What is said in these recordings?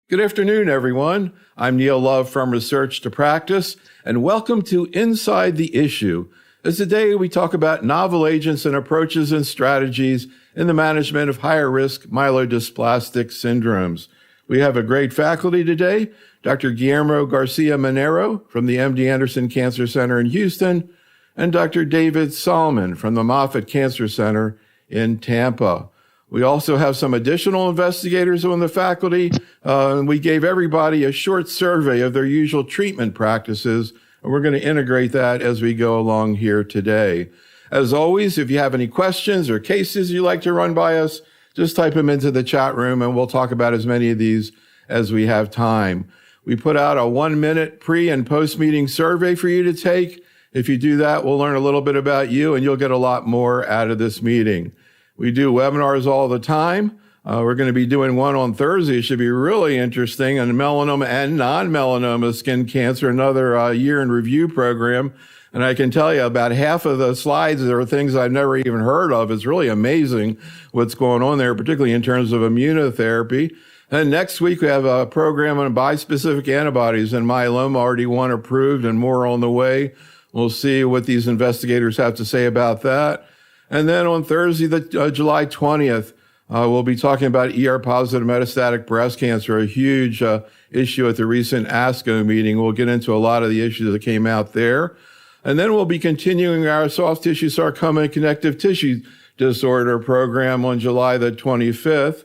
Good afternoon, everyone. I'm Neil Love from Research to Practice, and welcome to Inside the Issue. As today we talk about novel agents and approaches and strategies in the management of higher risk myelodysplastic syndromes. We have a great faculty today, Dr. Guillermo Garcia-Manero from the MD Anderson Cancer Center in Houston, and Dr. David Sallman from the Moffitt Cancer Center in Tampa. We also have some additional investigators on the faculty, and we gave everybody a short survey of their usual treatment practices, and we're going to integrate that as we go along here today. As always, if you have any questions or cases you'd like to run by us, just type them into the chat room, and we'll talk about as many of these as we have time. We put out a 1-minute pre- and post-meeting survey for you to take. If you do that, we'll learn a little bit about you, and you'll get a lot more out of this meeting. We do webinars all the time. We're going to be doing one on Thursday. It should be really interesting on melanoma and non-melanoma skin cancer, another year in review program. And I can tell you about half of the slides are things I've never even heard of. It's really amazing what's going on there, particularly in terms of immunotherapy. And next week, we have a program on bispecific antibodies and myeloma, already one approved and more on the way. We'll see what these investigators have to say about that. And then on Thursday, July 20th, we'll be talking about ER-positive metastatic breast cancer, a huge issue at the recent ASCO meeting. We'll get into a lot of the issues that came out there. And then we'll be continuing our soft tissue sarcoma and connective tissue disorder program on July the 25th.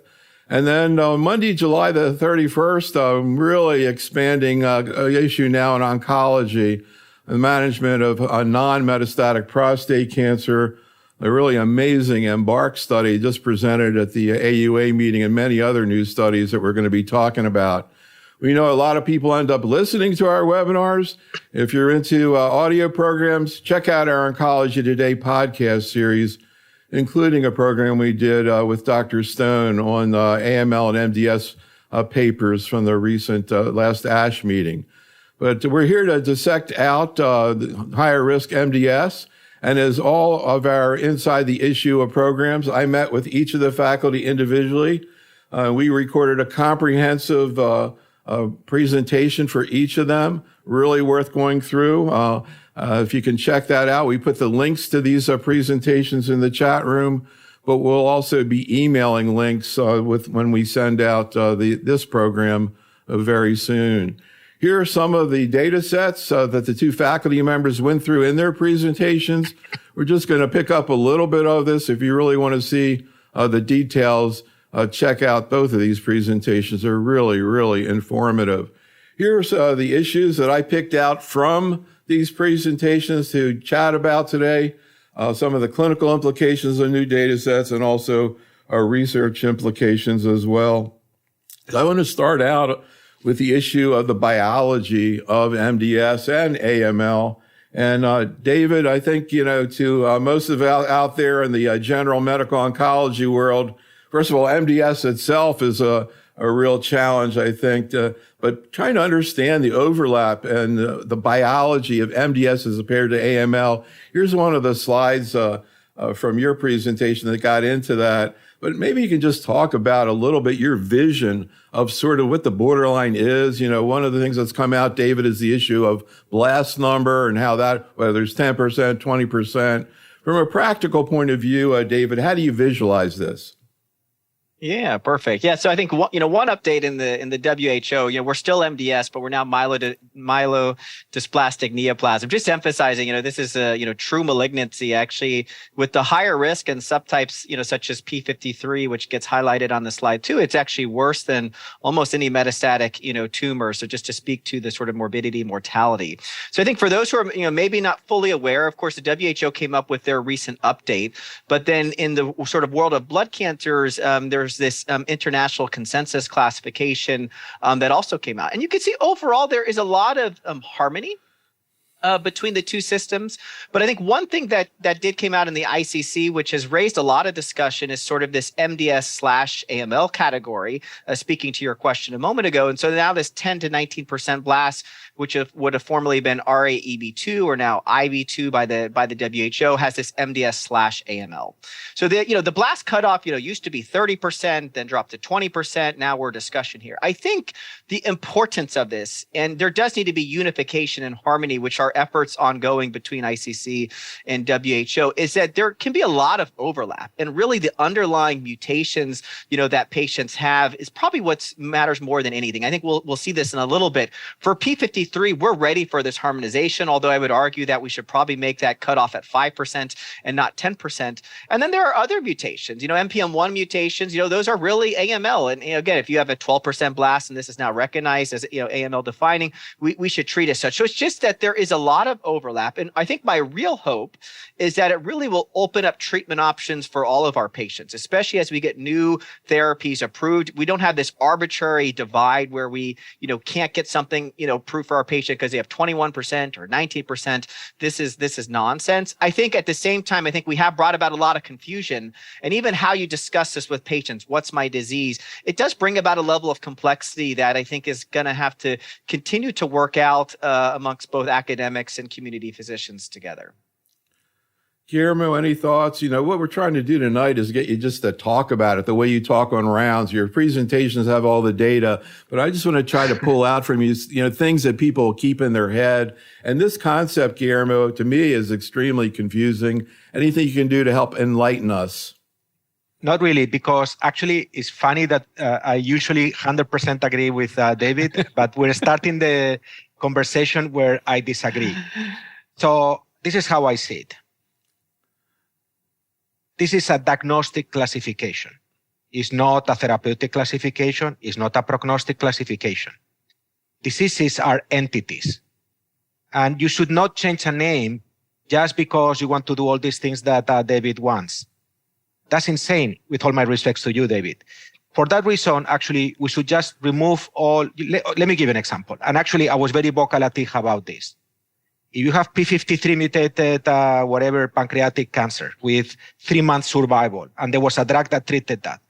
And then on Monday, July the 31st, really expanding issue now in oncology, the management of non-metastatic prostate cancer. A really amazing EMBARK study just presented at the AUA meeting and many other new studies that we're going to be talking about. We know a lot of people end up listening to our webinars. If you're into audio programs, check out our Oncology Today podcast series, including a program we did with Dr. Stone on AML and MDS papers from the recent last ASH meeting. But we're here to dissect out higher risk MDS. And as all of our Inside the Issue of programs, I met with each of the faculty individually. We recorded a comprehensive presentation for each of them, really worth going through. If you can check that out, we put the links to these presentations in the chat room, but we'll also be emailing links when we send out this program very soon. Here are some of the data sets that the two faculty members went through in their presentations. We're just going to pick up a little bit of this. If you really want to see the details, check out both of these presentations. They're really, really informative. Here's the issues that I picked out from these presentations to chat about today, some of the clinical implications of new data sets and also research implications as well. I want to start out with the issue of the biology of MDS and AML. And David, I think, to most of out there in the general medical oncology world, first of all, MDS itself is a real challenge, I think, but trying to understand the overlap and the biology of MDS as compared to AML. Here's one of the slides from your presentation that got into that. But maybe you can just talk about a little bit your vision of sort of what the borderline is. One of the things that's come out, David, is the issue of blast number and how that, whether it's 10%, 20%. From a practical point of view, David, how do you visualize this? Yeah, perfect. Yeah, so I think one update in the WHO, we're still MDS, but we're now myelodysplastic neoplasm. Just emphasizing, this is a true malignancy actually with the higher risk and subtypes, such as P53, which gets highlighted on the slide too. It's actually worse than almost any metastatic, tumor. So just to speak to the sort of morbidity, mortality. So I think for those who are maybe not fully aware, of course, the WHO came up with their recent update, but then in the sort of world of blood cancers, there's this international consensus classification that also came out. And you can see overall there is a lot of harmony between the two systems. But I think one thing that did came out in the ICC, which has raised a lot of discussion, is sort of this MDS/AML category, speaking to your question a moment ago. And so now this 10 to 19% blast, which would have formerly been RAEB2 or now IB2 by the WHO, has this MDS/AML. So the blast cutoff, used to be 30%, then dropped to 20%. Now we're discussion here. I think the importance of this, and there does need to be unification and harmony, which are efforts ongoing between ICC and WHO, is that there can be a lot of overlap, and really the underlying mutations, that patients have is probably what matters more than anything. I think we'll see this in a little bit. For P53, we're ready for this harmonization, although I would argue that we should probably make that cutoff at 5% and not 10%. And then there are other mutations, NPM1 mutations, those are really AML. And again, if you have a 12% blast and this is now recognized as AML defining, we should treat as such. So it's just that there is a lot of overlap. And I think my real hope is that it really will open up treatment options for all of our patients, especially as we get new therapies approved. We don't have this arbitrary divide where we, can't get something, approved for our patient because they have 21% or 19%. This is nonsense. I think at the same time, I think we have brought about a lot of confusion, and even how you discuss this with patients, what's my disease? It does bring about a level of complexity that I think is going to have to continue to work out amongst both academics and community physicians together. Guillermo, any thoughts? What we're trying to do tonight is get you just to talk about it the way you talk on rounds. Your presentations have all the data, but I just want to try to pull out from you, things that people keep in their head. And this concept, Guillermo, to me is extremely confusing. Anything you can do to help enlighten us? Not really, because actually it's funny that I usually 100% agree with David, but we're starting the conversation where I disagree. So this is how I see it. This is a diagnostic classification. It's not a therapeutic classification. It's not a prognostic classification. Diseases are entities. And you should not change a name just because you want to do all these things that David wants. That's insane, with all my respects to you, David. For that reason, actually, we should just remove all. Let me give an example. And actually, I was very vocal at TIG about this. If you have P53 mutated, pancreatic cancer with 3-month survival, and there was a drug that treated that,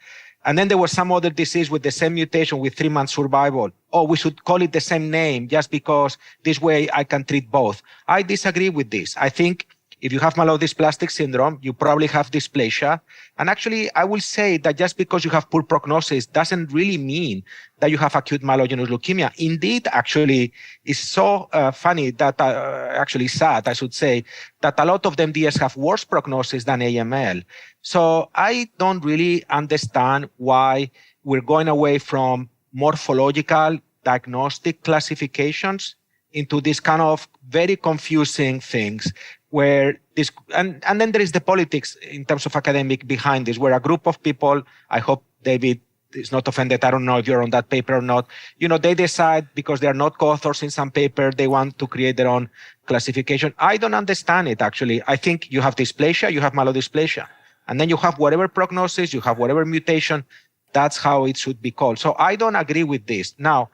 and then there was some other disease with the same mutation with 3-month survival, we should call it the same name just because this way I can treat both. I disagree with this. I think if you have myelodysplastic syndrome, you probably have dysplasia. And actually, I will say that just because you have poor prognosis doesn't really mean that you have acute myelogenous leukemia. Indeed, actually, it's so funny that, actually sad, I should say, that a lot of the MDS have worse prognosis than AML. So I don't really understand why we're going away from morphological diagnostic classifications into this kind of very confusing things where this, and then there is the politics in terms of academic behind this, where a group of people, I hope David is not offended, I don't know if you're on that paper or not, they decide because they are not co-authors in some paper, they want to create their own classification. I don't understand it, actually. I think you have dysplasia, you have myelodysplasia, and then you have whatever prognosis, you have whatever mutation, that's how it should be called. So I don't agree with this. Now,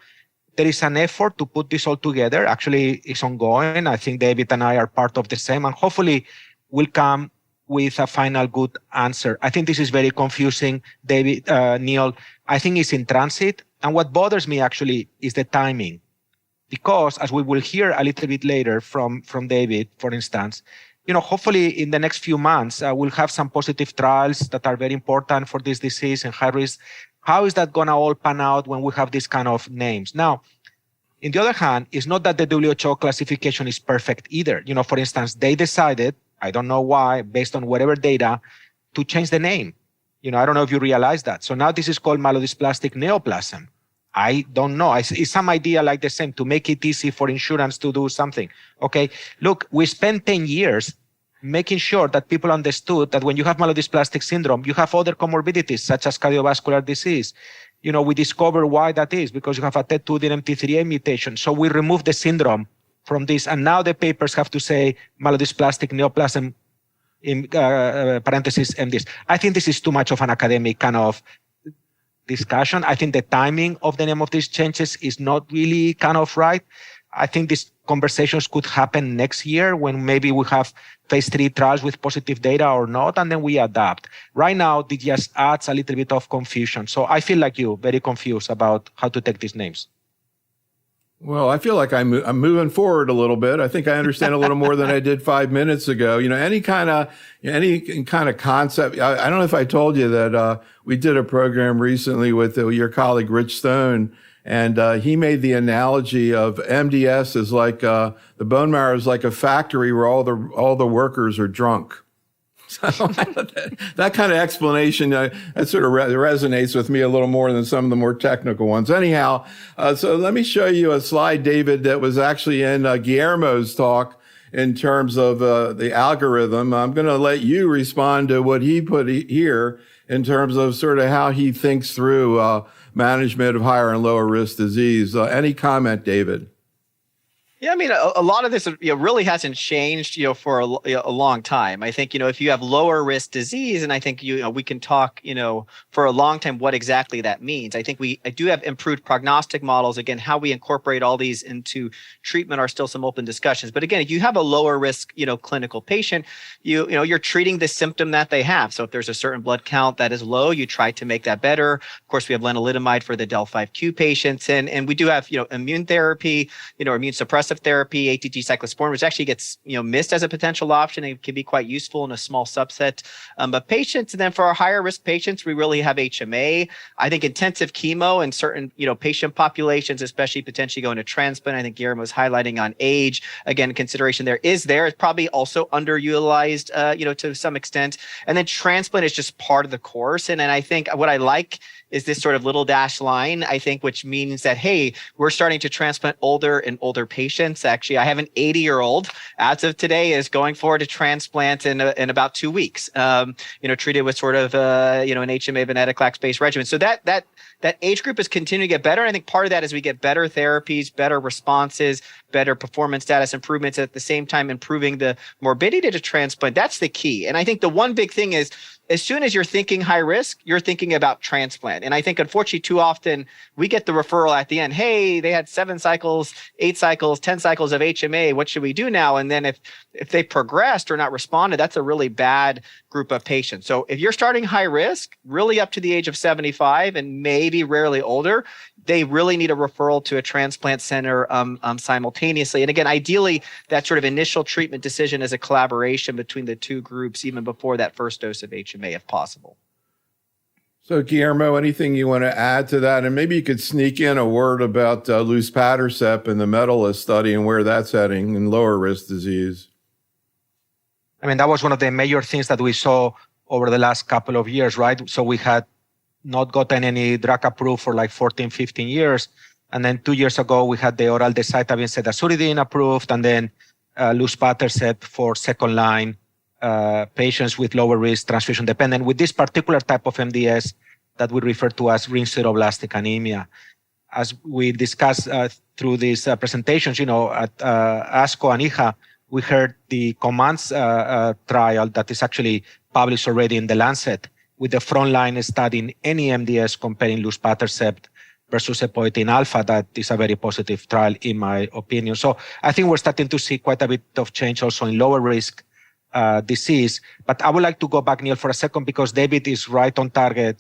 there is an effort to put this all together. Actually, it's ongoing. I think David and I are part of the same, and hopefully we'll come with a final good answer. I think this is very confusing, David, Neil. I think it's in transit. And what bothers me actually is the timing, because as we will hear a little bit later from David, for instance, hopefully in the next few months, we'll have some positive trials that are very important for this disease and high risk. How is that going to all pan out when we have these kind of names? Now, on the other hand, it's not that the WHO classification is perfect either. For instance, they decided, I don't know why, based on whatever data, to change the name. I don't know if you realize that. So now this is called myelodysplastic neoplasm. I don't know. It's some idea like the same to make it easy for insurance to do something. Okay, look, we spent 10 years making sure that people understood that when you have myelodysplastic syndrome, you have other comorbidities such as cardiovascular disease. We discover why that is, because you have a TET2-DNMT3A mutation. So we remove the syndrome from this. And now the papers have to say myelodysplastic neoplasm in parentheses MDS. I think this is too much of an academic kind of discussion. I think the timing of the name of these changes is not really kind of right. I think this conversations could happen next year when maybe we have phase 3 trials with positive data or not, and then we adapt. Right now, it just adds a little bit of confusion. So I feel like you, very confused about how to take these names. Well, I feel like I'm moving forward a little bit. I think I understand a little more than I did 5 minutes ago. Any kind of concept. I don't know if I told you that we did a program recently with your colleague Rich Stone, and he made the analogy of MDS is like the bone marrow is like a factory where all the workers are drunk. So that kind of explanation, that sort of resonates with me a little more than some of the more technical ones. Anyhow, so let me show you a slide, David, that was actually in Guillermo's talk in terms of the algorithm. I'm going to let you respond to what he put here in terms of sort of how he thinks through management of higher and lower risk disease. Any comment, David? Yeah, I mean, a lot of this really hasn't changed, for a long time. I think, if you have lower risk disease, and I think we can talk, for a long time what exactly that means. I think I do have improved prognostic models. Again, how we incorporate all these into treatment are still some open discussions. But again, if you have a lower risk, clinical patient, you're treating the symptom that they have. So if there's a certain blood count that is low, you try to make that better. Of course, we have lenalidomide for the del(5q) patients, and we do have immune therapy, immune suppressive therapy, ATG cyclosporin, which actually gets missed as a potential option. It can be quite useful in a small subset. But patients, and then for our higher risk patients, we really have HMA. I think intensive chemo in certain patient populations, especially potentially going to transplant. I think Guillermo was highlighting on age. Again, consideration there. It's probably also underutilized, to some extent. And then transplant is just part of the course. And then I think what I like is this sort of little dash line, I think, which means that, hey, we're starting to transplant older and older patients. Actually, I have an 80-year-old as of today is going forward to transplant in about 2 weeks, treated with sort of, an HMA venetoclax-based regimen. So that age group is continuing to get better. And I think part of that is we get better therapies, better responses, better performance status improvements, at the same time improving the morbidity to transplant. That's the key. And I think the one big thing is, as soon as you're thinking high risk, you're thinking about transplant. And I think, unfortunately, too often we get the referral at the end, hey, they had 7 cycles, 8 cycles, 10 cycles of HMA. What should we do now? And then if they progressed or not responded, that's a really bad group of patients. So if you're starting high risk, really up to the age of 75 and maybe rarely older, they really need a referral to a transplant center simultaneously. And again, ideally, that sort of initial treatment decision is a collaboration between the two groups, even before that first dose of HMA, if possible. So, Guillermo, anything you want to add to that? And maybe you could sneak in a word about luspatercept and the Medalist study and where that's heading in lower risk disease. I mean, that was one of the major things that we saw over the last couple of years, right? So we had not gotten any drug approved for like 14, 15 years. And then 2 years ago, we had the oral decitabine cedazuridine approved, and then luspatercept for second-line patients with lower risk transfusion dependent with this particular type of MDS that we refer to as ring sideroblastic anemia. As we discussed through these presentations, at ASCO and IHA, we heard the COMMANDS trial that is actually published already in The Lancet with the frontline study in any MDS comparing luspatercept versus epoetin alpha. That is a very positive trial, in my opinion. So I think we're starting to see quite a bit of change also in lower risk disease. But I would like to go back, Neil, for a second, because David is right on target.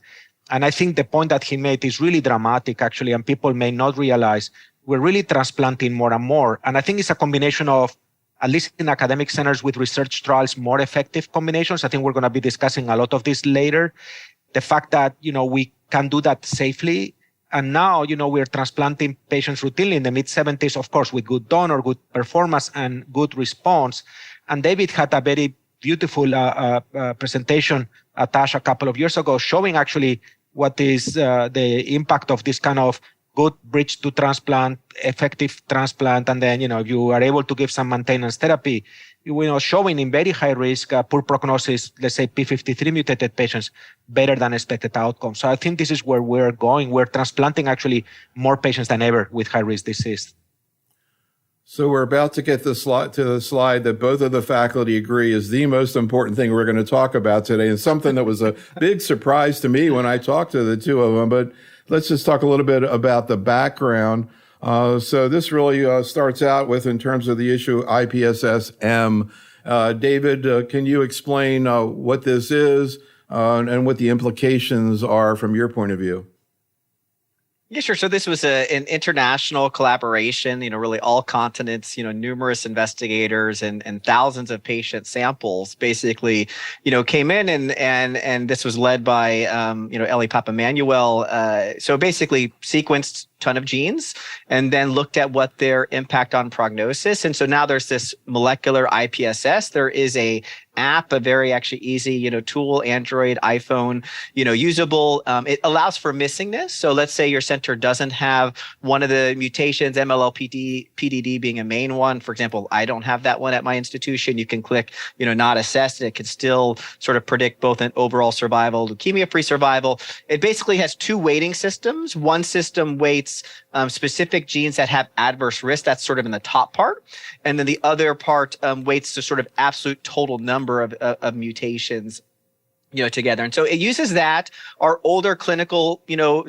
And I think the point that he made is really dramatic, actually, and people may not realize we're really transplanting more and more. And I think it's a combination of, at least in academic centers with research trials, more effective combinations. I think we're going to be discussing a lot of this later. The fact that, we can do that safely. And now, we're transplanting patients routinely in the mid-70s, of course, with good donor, good performance, and good response. And David had a very beautiful presentation at ASH a couple of years ago showing actually what is the impact of this kind of good bridge to transplant, effective transplant, and then, if you are able to give some maintenance therapy, showing in very high risk, poor prognosis, let's say P53 mutated patients, better than expected outcomes. So I think this is where we're going. We're transplanting actually more patients than ever with high risk disease. So we're about to get to the slide that both of the faculty agree is the most important thing we're going to talk about today, and something that was a big surprise to me when I talked to the two of them. But let's just talk a little bit about the background. So this really starts out with, in terms of the issue, IPSS-M. David, can you explain what this is and what the implications are from your point of view? Yeah, sure. So this was an international collaboration, really all continents, numerous investigators and thousands of patient samples basically, came in and this was led by, Eli Papamanuel. So basically sequenced ton of genes and then looked at what their impact on prognosis. And so now there's this molecular IPSS. There is a app, a very actually easy, tool, Android, iPhone, usable. It allows for missingness. So let's say your center doesn't have one of the mutations, MLL-PD, PDD being a main one. For example, I don't have that one at my institution. You can click, not assessed. It can still sort of predict both an overall survival, leukemia-free survival. It basically has two weighting systems. One system weights specific genes that have adverse risk. That's sort of in the top part. And then the other part weights the sort of absolute total number of mutations together. And so it uses that. Our older clinical,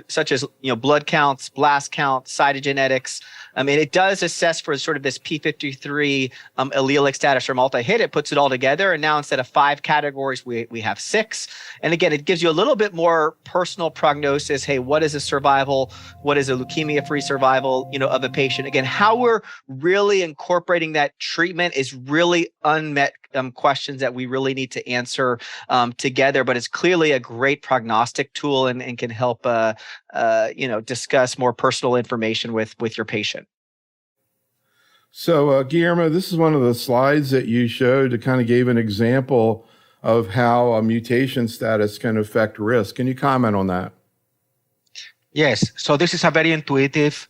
such as, blood counts, blast count, cytogenetics. And it does assess for sort of this P53 allelic status or multi-hit. It puts it all together. And now instead of 5 categories, we have 6. And again, it gives you a little bit more personal prognosis. Hey, what is a survival? What is a leukemia-free survival, of a patient? Again, how we're really incorporating that treatment is really unmet questions that we really need to answer together, but it's clearly a great prognostic tool and can help discuss more personal information with your patient. So Guillermo, this is one of the slides that you showed that kind of gave an example of how a mutation status can affect risk. Can you comment on that? Yes. So this is a very intuitive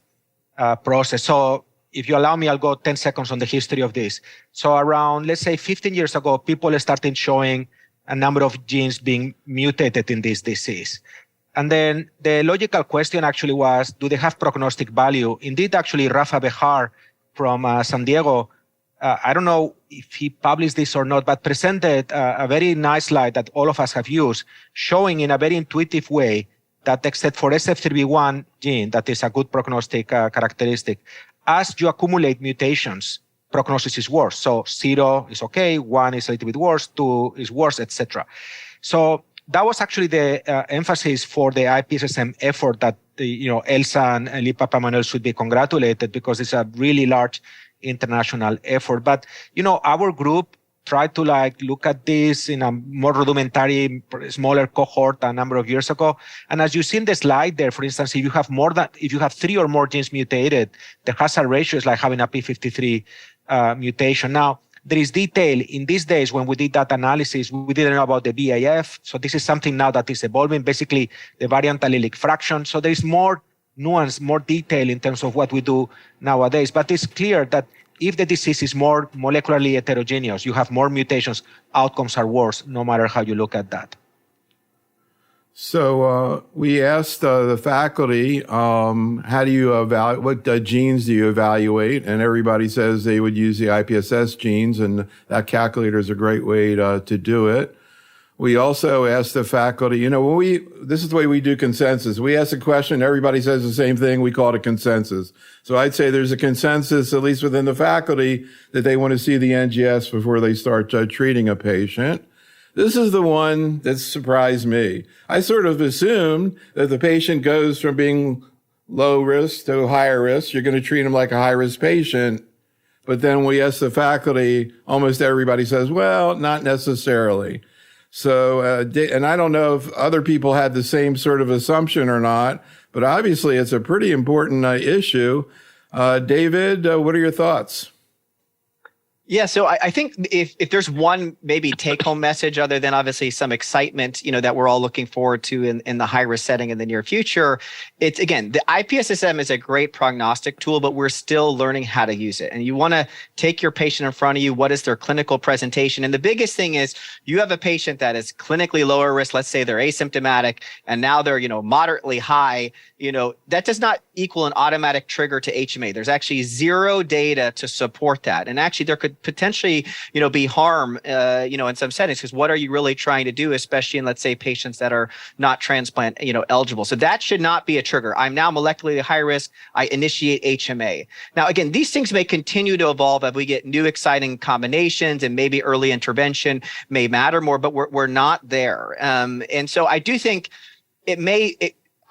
process. So if you allow me, I'll go 10 seconds on the history of this. So around, let's say 15 years ago, people started showing a number of genes being mutated in this disease. And then the logical question actually was, do they have prognostic value? Indeed, actually, Rafa Bejar from San Diego, I don't know if he published this or not, but presented a very nice slide that all of us have used, showing in a very intuitive way that except for SF3B1 gene, that is a good prognostic characteristic, as you accumulate mutations, prognosis is worse. So 0 is okay, 1 is a little bit worse, 2 is worse, etc. So that was actually the emphasis for the IPSSM effort that Elsa and Eli Papamanuel should be congratulated, because it's a really large international effort. But our group tried to look at this in a more rudimentary, smaller cohort a number of years ago. And as you see in the slide there, for instance, if you have 3 or more genes mutated, the hazard ratio is like having a P53 mutation. Now, there is detail. In these days, when we did that analysis, we didn't know about the VAF. So this is something now that is evolving, basically the variant allelic fraction. So there is more nuance, more detail in terms of what we do nowadays. But it's clear that if the disease is more molecularly heterogeneous, you have more mutations, outcomes are worse, no matter how you look at that. So we asked the faculty, how do you evaluate, what genes do you evaluate? And everybody says they would use the IPSS genes, and that calculator is a great way to do it. We also asked the faculty, this is the way we do consensus. We ask a question, everybody says the same thing, we call it a consensus. So I'd say there's a consensus, at least within the faculty, that they want to see the NGS before they start treating a patient. This is the one that surprised me. I sort of assumed that the patient goes from being low risk to higher risk. You're going to treat them like a high risk patient. But then we ask the faculty, almost everybody says, well, not necessarily. So, and I don't know if other people had the same sort of assumption or not, but obviously it's a pretty important issue. David, what are your thoughts? Yeah, so I think if there's one maybe take-home message, other than obviously some excitement, that we're all looking forward to in the high-risk setting in the near future, it's, again, the IPSSM is a great prognostic tool, but we're still learning how to use it. And you want to take your patient in front of you. What is their clinical presentation? And the biggest thing is you have a patient that is clinically lower risk. Let's say they're asymptomatic, and now they're, moderately high. that does not equal an automatic trigger to HMA. There's actually zero data to support that. And actually there could potentially, be harm, in some settings, because what are you really trying to do, especially in, let's say, patients that are not transplant, eligible. So that should not be a trigger. I'm now molecularly high risk. I initiate HMA. Now, again, these things may continue to evolve as we get new exciting combinations, and maybe early intervention may matter more, but we're not there. And so I do think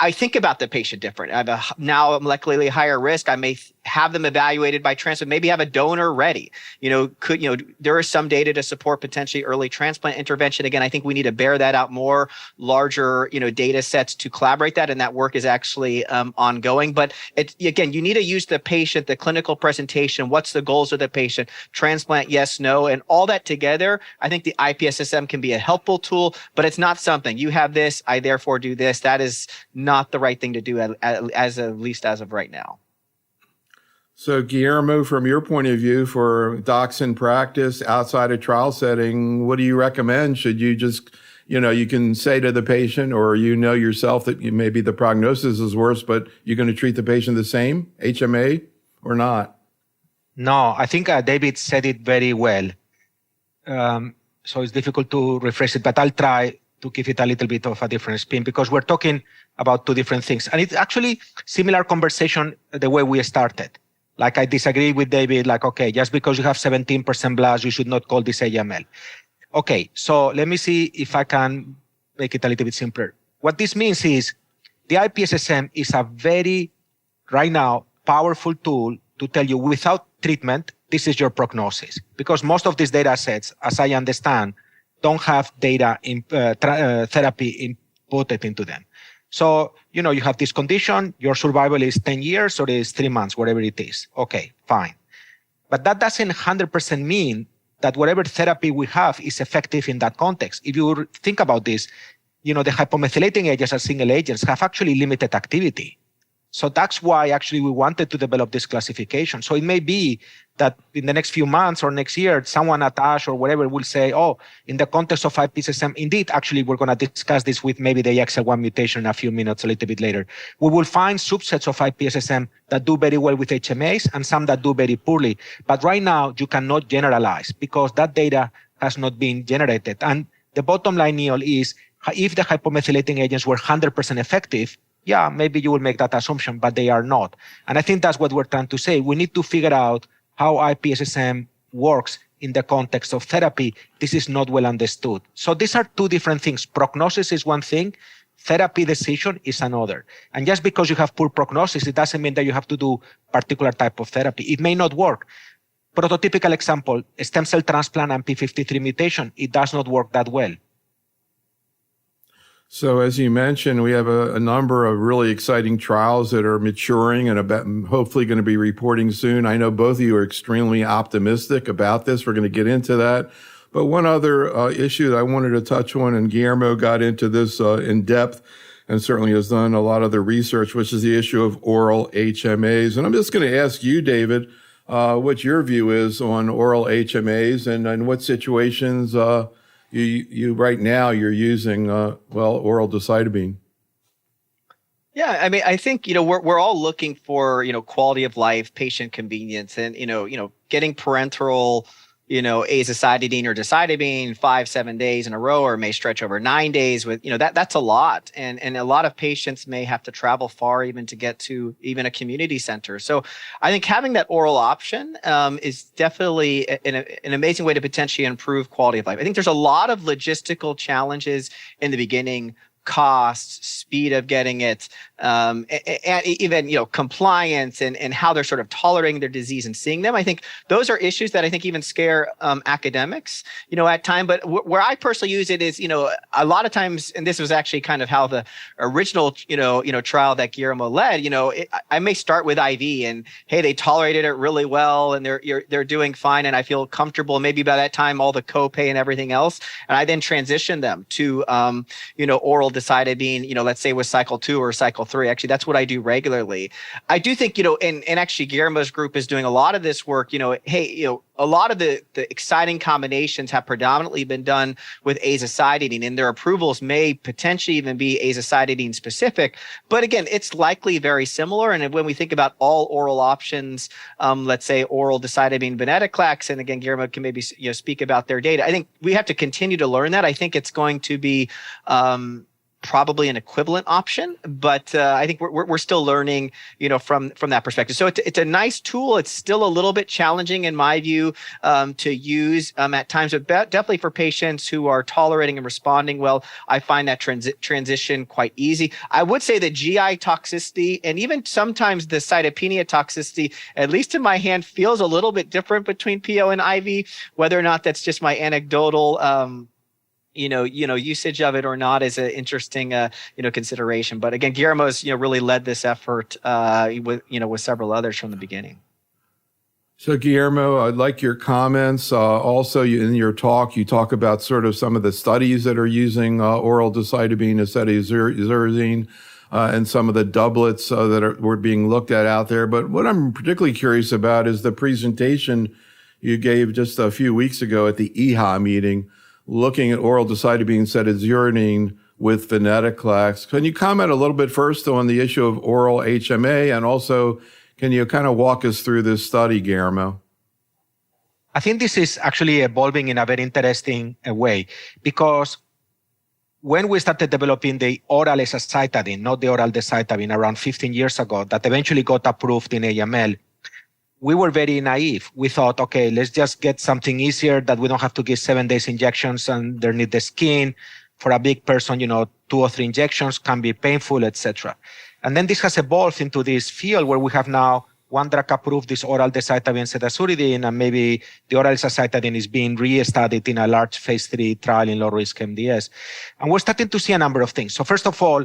I think about the patient different. I have now a molecularly higher risk. I may have them evaluated by transplant, maybe have a donor ready. There is some data to support potentially early transplant intervention. Again, I think we need to bear that out more, larger, data sets to collaborate that. And that work is actually ongoing. But again, you need to use the patient, the clinical presentation, what's the goals of the patient, transplant, yes, no, and all that together. I think the IPSSM can be a helpful tool, but it's not something you have this, I therefore do this. That is not the right thing to do at least as of right now. So Guillermo, from your point of view for docs in practice outside a trial setting, what do you recommend? Should you just, you can say to the patient, or yourself that maybe the prognosis is worse, but you're going to treat the patient the same, HMA or not? No, I think David said it very well. So it's difficult to rephrase it, but I'll try to give it a little bit of a different spin, because we're talking about two different things. And it's actually similar conversation the way we started. Like, I disagree with David, like, okay, just because you have 17% blast, you should not call this AML. Okay, so let me see if I can make it a little bit simpler. What this means is the IPSSM is a very, right now, powerful tool to tell you without treatment, this is your prognosis. Because most of these data sets, as I understand, don't have data in therapy inputted into them. So, you have this condition, your survival is 10 years or is 3 months, whatever it is. Okay, fine. But that doesn't 100% mean that whatever therapy we have is effective in that context. If you think about this, the hypomethylating agents as single agents have actually limited activity. So that's why actually we wanted to develop this classification. So it may be that in the next few months or next year, someone at ASH or whatever will say, oh, in the context of IPSSM, indeed, actually, we're going to discuss this with maybe the XL1 mutation in a few minutes, a little bit later. We will find subsets of IPSSM that do very well with HMAs and some that do very poorly. But right now, you cannot generalize because that data has not been generated. And the bottom line, Neil, is if the hypomethylating agents were 100% effective, yeah, maybe you will make that assumption, but they are not. And I think that's what we're trying to say. We need to figure out how IPSSM works in the context of therapy. This is not well understood. So these are two different things. Prognosis is one thing. Therapy decision is another. And just because you have poor prognosis, it doesn't mean that you have to do particular type of therapy. It may not work. Prototypical example, stem cell transplant and P53 mutation, it does not work that well. So as you mentioned, we have a number of really exciting trials that are maturing and hopefully going to be reporting soon. I know both of you are extremely optimistic about this. We're going to get into that. But one other issue that I wanted to touch on, and Guillermo got into this in depth and certainly has done a lot of the research, which is the issue of oral HMAs. And I'm just going to ask you, David, what your view is on oral HMAs and what situations you right now you're using oral decitabine. Yeah, I mean, I think we're all looking for quality of life, patient convenience, and getting parenteral azacitidine or decitabine 5-7 days in a row, or may stretch over 9 days with that's a lot, and a lot of patients may have to travel far even to get to even a community center. So I think having that oral option is definitely an amazing way to potentially improve quality of life. I think there's a lot of logistical challenges in the beginning. Costs, speed of getting it, and even compliance and how they're sort of tolerating their disease and seeing them. I think those are issues that I think even scare academics, at time. But where I personally use it is, a lot of times, and this was actually kind of how the original, trial that Guillermo led. I may start with IV, and hey, they tolerated it really well, and they're doing fine, and I feel comfortable. Maybe by that time, all the copay and everything else, and I then transition them to, oral decitabine, let's say with cycle 2 or cycle 3. Actually, that's what I do regularly. I do think, and actually Guillermo's group is doing a lot of this work, a lot of the exciting combinations have predominantly been done with azacitidine, and their approvals may potentially even be azacitidine specific. But again, it's likely very similar. And when we think about all oral options, let's say oral decitabine venetoclax, and again, Guillermo can maybe speak about their data. I think we have to continue to learn that. I think it's going to be probably an equivalent option, but I think we're still learning, from that perspective. So it's a nice tool. It's still a little bit challenging in my view to use at times, but definitely for patients who are tolerating and responding well, I find that transition quite easy. I would say the GI toxicity and even sometimes the cytopenia toxicity, at least in my hand, feels a little bit different between PO and IV. Whether or not that's just my anecdotal usage of it or not is an interesting, consideration. But again, Guillermo's, really led this effort, with several others from the beginning. So Guillermo, I'd like your comments. Also, in your talk, you talk about sort of some of the studies that are using oral decitabine, acetazoxazine, and some of the doublets that were being looked at out there. But what I'm particularly curious about is the presentation you gave just a few weeks ago at the EHA meeting, looking at oral decitabine acetazoxazine with venetoclax. Can you comment a little bit first on the issue of oral HMA, and also can you kind of walk us through this study, Guillermo? I think this is actually evolving in a very interesting way, because when we started developing the oral azacitidine, not the oral decitabine, around 15 years ago, that eventually got approved in AML, we were very naive. We thought, okay, let's just get something easier that we don't have to give 7 days injections underneath the skin. For a big person, 2 or 3 injections can be painful, etc. And then this has evolved into this field where we have now one drug approved, this oral decitabine acetazoxazine, and maybe the oral azacitidine is being re-studied in a large phase 3 trial in low-risk MDS. And we're starting to see a number of things. So first of all,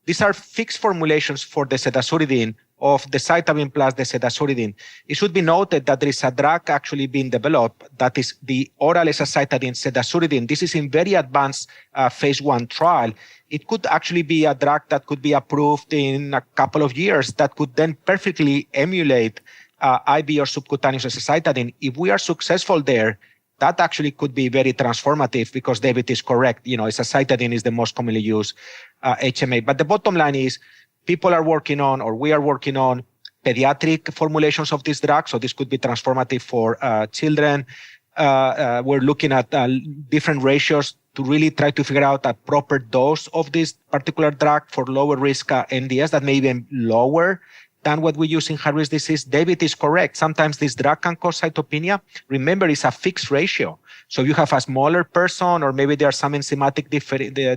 these are fixed formulations for the acetazoxazine of the decitabine plus the acetazoxazine. It should be noted that there is a drug actually being developed that is the oral azacitidine acetazoxazine. This is in very advanced phase 1 trial. It could actually be a drug that could be approved in a couple of years that could then perfectly emulate IV or subcutaneous azacitidine. If we are successful there, that actually could be very transformative, because David is correct. Azacitidine is the most commonly used HMA. But the bottom line is, people are working on, or we are working on, pediatric formulations of this drug. So this could be transformative for children. We're looking at different ratios to really try to figure out a proper dose of this particular drug for lower risk MDS that may be lower than what we use in high-risk disease. David is correct. Sometimes this drug can cause cytopenia. Remember, it's a fixed ratio. So you have a smaller person, or maybe there are some enzymatic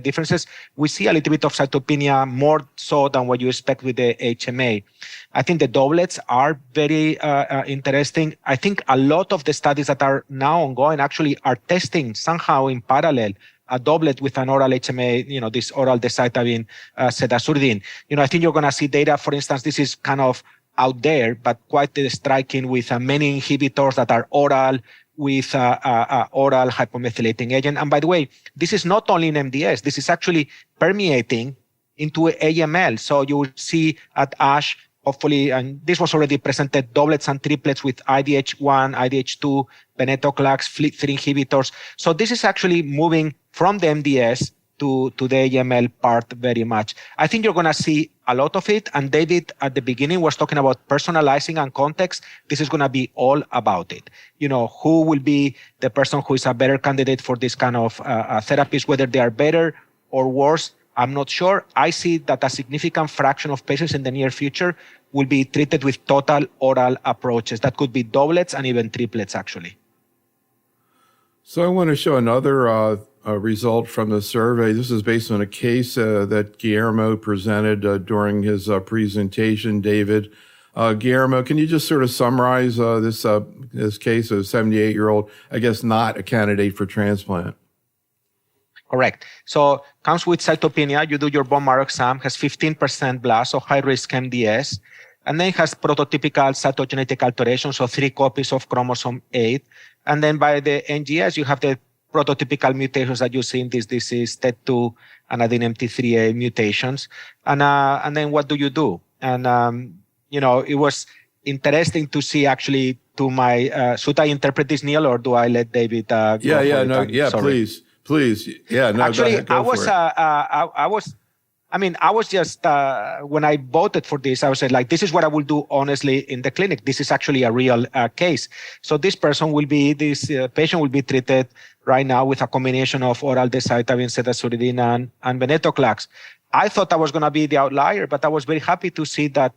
differences. We see a little bit of cytopenia more so than what you expect with the HMA. I think the doublets are very interesting. I think a lot of the studies that are now ongoing actually are testing somehow in parallel a doublet with an oral HMA, this oral decitabine acetazoxazine. I think you're going to see data, for instance, this is kind of out there, but quite striking, with many inhibitors that are oral, with oral hypomethylating agent. And by the way, this is not only in MDS, this is actually permeating into AML. So you will see at ASH, hopefully, and this was already presented, doublets and triplets with IDH1, IDH2, venetoclax, FLT3 inhibitors. So this is actually moving from the MDS to the AML part very much. I think you're going to see a lot of it. And David, at the beginning, was talking about personalizing and context. This is going to be all about it. Who will be the person who is a better candidate for this kind of therapies, whether they are better or worse, I'm not sure. I see that a significant fraction of patients in the near future will be treated with total oral approaches. That could be doublets and even triplets, actually. So I want to show another result from the survey. This is based on a case that Guillermo presented during his presentation, David. Guillermo, can you just sort of summarize this case of a 78-year-old, I guess not a candidate for transplant? Correct. So comes with cytopenia. You do your bone marrow exam, has 15% blast, so high-risk MDS, and then has prototypical cytogenetic alterations, so 3 copies of chromosome 8. And then by the NGS, you have the prototypical mutations that you see in this disease, TET2 and adenine MT3A mutations. And then what do you do? And, it was interesting to see actually should I interpret this, Neil, or do I let David go for it? Please. Yeah, no, actually, go ahead, I was just, when I voted for this, I was like, this is what I will do honestly in the clinic. This is actually a real case. So this patient will be treated right now with a combination of oral decitabine, cedazuridine, and venetoclax. I thought I was going to be the outlier, but I was very happy to see that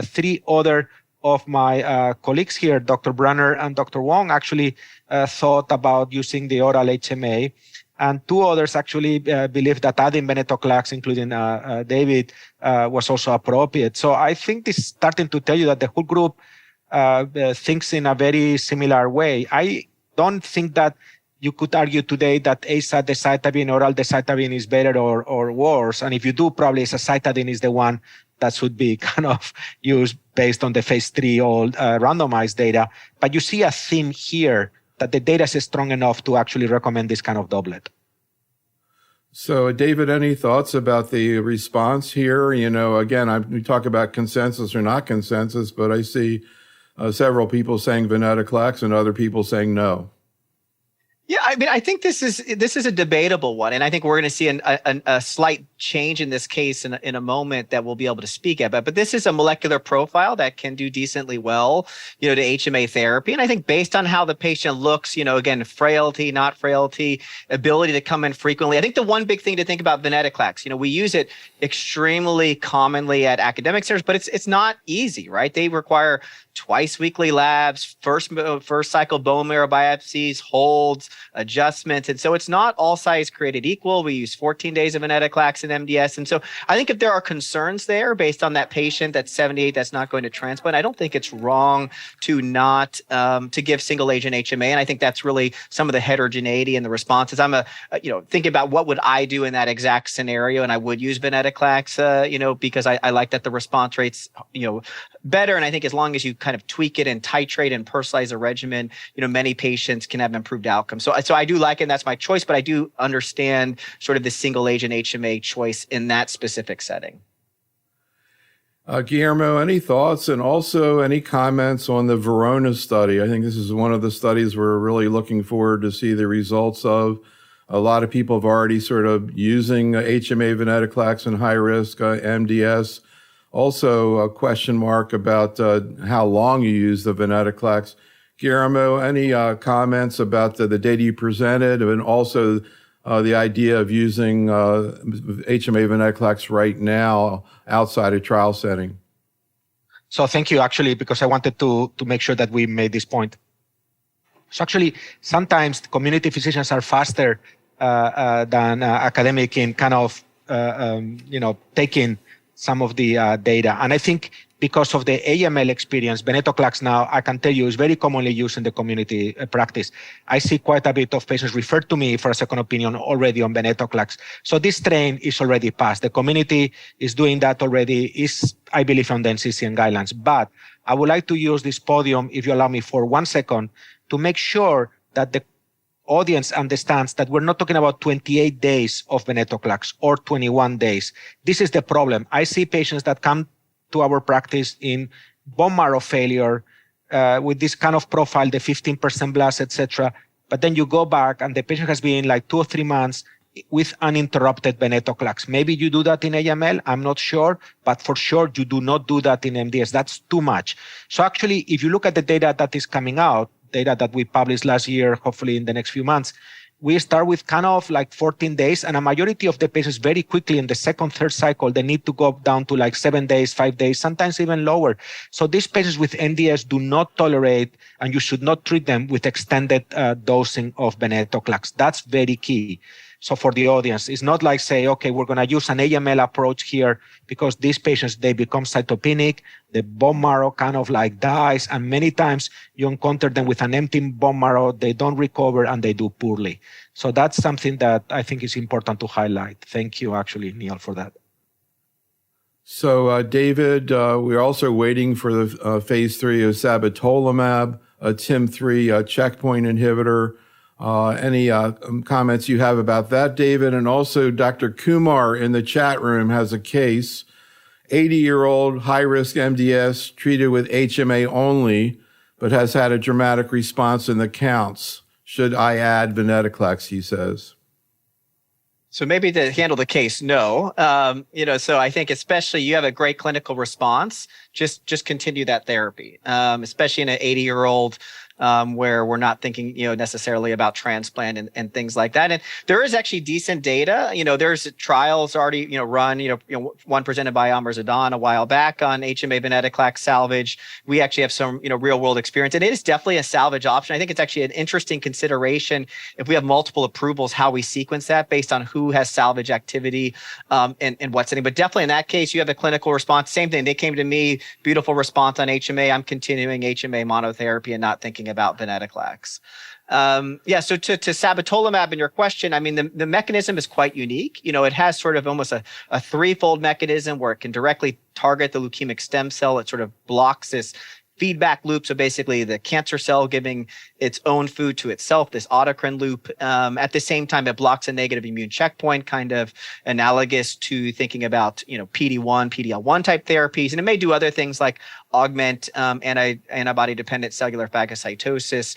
3 other of my colleagues here, Dr. Brunner and Dr. Wong, actually thought about using the oral HMA. And 2 others actually believe that adding venetoclax, including David, was also appropriate. So I think this is starting to tell you that the whole group thinks in a very similar way. I don't think that you could argue today that ASA decitabine, oral decitabine is better or worse. And if you do, probably azacitidine is the one that should be kind of used based on the phase 3 old randomized data. But you see a theme here that the data is strong enough to actually recommend this kind of doublet. So, David, any thoughts about the response here? Again, we talk about consensus or not consensus, but I see several people saying venetoclax and other people saying no. Yeah, I think this is a debatable one, and I think we're going to see a slight change in this case in a moment that we'll be able to speak at. But this is a molecular profile that can do decently well, to HMA therapy, and I think based on how the patient looks, again, frailty, not frailty, ability to come in frequently. I think the one big thing to think about venetoclax, we use it extremely commonly at academic centers, but it's not easy, right? They require twice weekly labs, first cycle bone marrow biopsies, holds, adjustments. And so it's not all sites created equal. We use 14 days of venetoclax and MDS. And so I think if there are concerns there based on that patient that's 78 that's not going to transplant, I don't think it's wrong to not to give single agent HMA. And I think that's really some of the heterogeneity in the responses. I'm thinking about what would I do in that exact scenario, and I would use venetoclax, because I like that the response rates, better. And I think as long as you kind of tweak it and titrate and personalize a regimen, many patients can have improved outcomes. So I do like it, and that's my choice, but I do understand sort of the single agent HMA choice in that specific setting. Guillermo, any thoughts and also any comments on the Verona study? I think this is one of the studies we're really looking forward to see the results of. A lot of people have already sort of using HMA venetoclax in high risk MDS. Also, a question mark about how long you use the venetoclax. Guillermo, any comments about the data you presented, and also the idea of using HMA venetoclax right now outside a trial setting? So thank you, actually, because I wanted to make sure that we made this point. So actually, sometimes community physicians are faster than academic in kind of, taking some of the data. And I think because of the AML experience, venetoclax now, I can tell you, is very commonly used in the community practice. I see quite a bit of patients referred to me for a second opinion already on venetoclax. So this train is already passed. The community is doing that already, is, I believe, on the NCCN guidelines. But I would like to use this podium, if you allow me for 1 second, to make sure that the audience understands that we're not talking about 28 days of venetoclax or 21 days. This is the problem. I see patients that come to our practice in bone marrow failure with this kind of profile, the 15% blast, etc. But then you go back and the patient has been like 2 or 3 months with uninterrupted venetoclax. Maybe you do that in AML, I'm not sure, but for sure you do not do that in MDS. That's too much. So actually, if you look at the data that is coming out, data that we published last year, hopefully in the next few months, we start with kind of like 14 days, and a majority of the patients very quickly in the second, third cycle, they need to go down to like 7 days, 5 days, sometimes even lower. So these patients with MDS do not tolerate, and you should not treat them with extended dosing of venetoclax. That's very key. So for the audience, it's not like say, okay, we're going to use an AML approach here because these patients, they become cytopenic, the bone marrow kind of like dies, and many times you encounter them with an empty bone marrow, they don't recover and they do poorly. So that's something that I think is important to highlight. Thank you, actually, Neil, for that. So, David, we're also waiting for the phase 3 of sabatolimab, a TIM3 checkpoint inhibitor. Any comments you have about that, David? And also Dr. Kumar in the chat room has a case, 80-year-old high-risk MDS treated with HMA only, but has had a dramatic response in the counts. Should I add venetoclax, he says. So maybe to handle the case, no. So I think especially you have a great clinical response, just continue that therapy, especially in an 80-year-old where we're not thinking, necessarily about transplant and things like that. And there is actually decent data. There's trials already, run, one presented by Amr Zadon a while back on HMA venetoclax salvage. We actually have some, real world experience, and it is definitely a salvage option. I think it's actually an interesting consideration if we have multiple approvals, how we sequence that based on who has salvage activity and what setting. But definitely in that case, you have a clinical response. Same thing. They came to me, beautiful response on HMA. I'm continuing HMA monotherapy and not thinking about venetoclax. So to sabatolimab in your question, I mean, the mechanism is quite unique. It has sort of almost a threefold mechanism where it can directly target the leukemic stem cell. It sort of blocks this feedback loop. So basically the cancer cell giving its own food to itself, this autocrine loop. At the same time, it blocks a negative immune checkpoint, kind of analogous to thinking about, PD-1, PD-L1 type therapies. And it may do other things like augment antibody-dependent cellular phagocytosis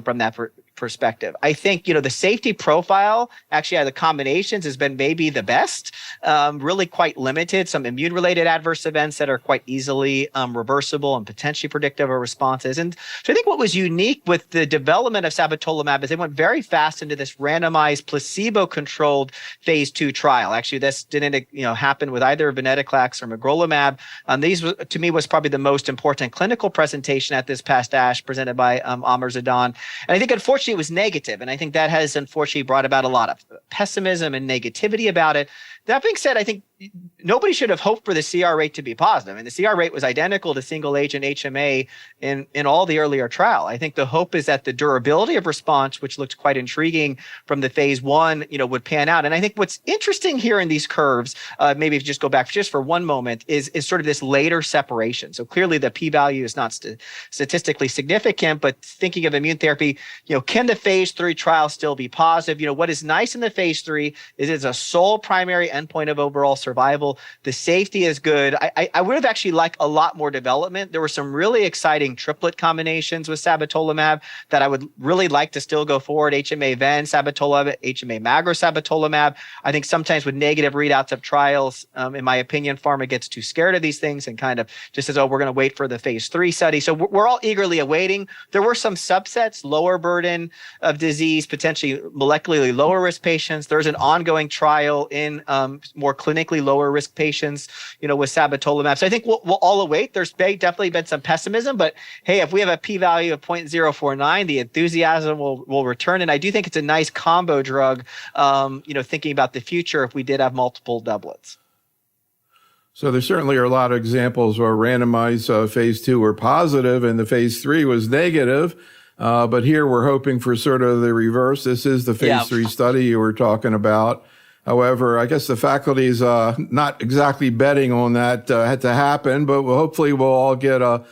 from that perspective. I think, the safety profile actually out of the combinations has been maybe the best, really quite limited. Some immune-related adverse events that are quite easily reversible and potentially predictive of responses. And so I think what was unique with the development of sabatolimab is they went very fast into this randomized placebo-controlled phase 2 trial. Actually, this didn't happen with either venetoclax or magrolimab. These, to me, was probably the most important clinical presentation at this past ASH presented by Amr Zadon. And I think, unfortunately, it was negative. And I think that has unfortunately brought about a lot of pessimism and negativity about it. That being said, I think nobody should have hoped for the CR rate to be positive. And the CR rate was identical to single agent HMA in all the earlier trial. I think the hope is that the durability of response, which looked quite intriguing from the phase 1, would pan out. And I think what's interesting here in these curves, maybe if you just go back just for one moment, is sort of this later separation. So clearly the p-value is not statistically significant, but thinking of immune therapy, can the phase 3 trial still be positive? What is nice in the phase 3 is it's a sole primary endpoint of overall survival. The safety is good. I would have actually liked a lot more development. There were some really exciting triplet combinations with sabatolimab that I would really like to still go forward. HMA ven sabatolimab, HMA magro sabatolimab. I think sometimes with negative readouts of trials, in my opinion, pharma gets too scared of these things and kind of just says, oh, we're going to wait for the phase 3 study. So we're all eagerly awaiting. There were some subsets, lower burden of disease, potentially molecularly lower risk patients. There's an ongoing trial in more clinically lower risk patients, with sabatolimab. So I think we'll all await. There's definitely been some pessimism, but hey, if we have a p-value of 0.049, the enthusiasm will return. And I do think it's a nice combo drug, thinking about the future if we did have multiple doublets. So there certainly are a lot of examples where randomized phase 2 were positive and the phase 3 was negative. But here we're hoping for sort of the reverse. This is the phase 3 study you were talking about. However, I guess the faculty is not exactly betting on that had to happen, but hopefully we'll all get a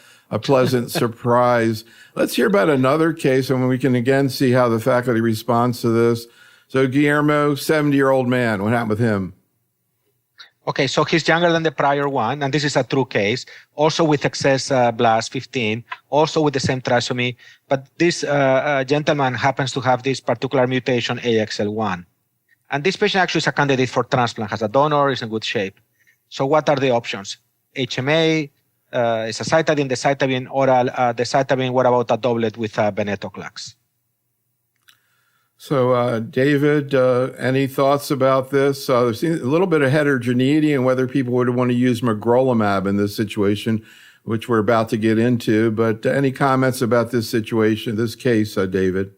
pleasant surprise. Let's hear about another case, and we can again see how the faculty responds to this. So Guillermo, 70-year-old man, what happened with him? Okay, so he's younger than the prior one, and this is a true case, also with excess blast 15, also with the same trisomy, but this gentleman happens to have this particular mutation, AXL1. And this patient actually is a candidate for transplant, has a donor, is in good shape. So what are the options? HMA, is azacitidine, decitabine oral, decitabine, what about a doublet with venetoclax? So, David, any thoughts about this? There's a little bit of heterogeneity in whether people would want to use magrolimab in this situation, which we're about to get into. But any comments about this situation, this case, David?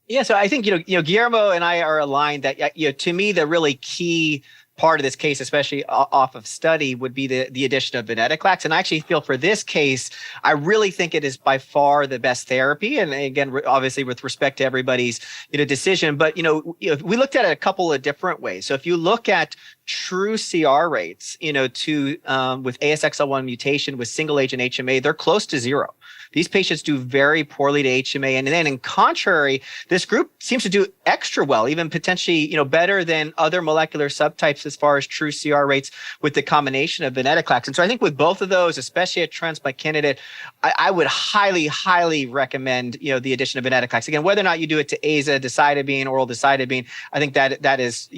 Yeah, so I think, Guillermo and I are aligned that, to me, the really key part of this case, especially off of study, would be the addition of venetoclax. And I actually feel for this case, I really think it is by far the best therapy. And again, obviously with respect to everybody's decision, but we looked at it a couple of different ways. So if you look at true CR rates, with ASXL1 mutation with single agent HMA, they're close to zero. These patients do very poorly to HMA. And then in contrary, this group seems to do extra well, even potentially, better than other molecular subtypes as far as true CR rates with the combination of venetoclax. And so I think with both of those, especially a transplant candidate, I would highly, highly recommend, the addition of venetoclax. Again, whether or not you do it to AZA, decitabine, oral decitabine, I think that is,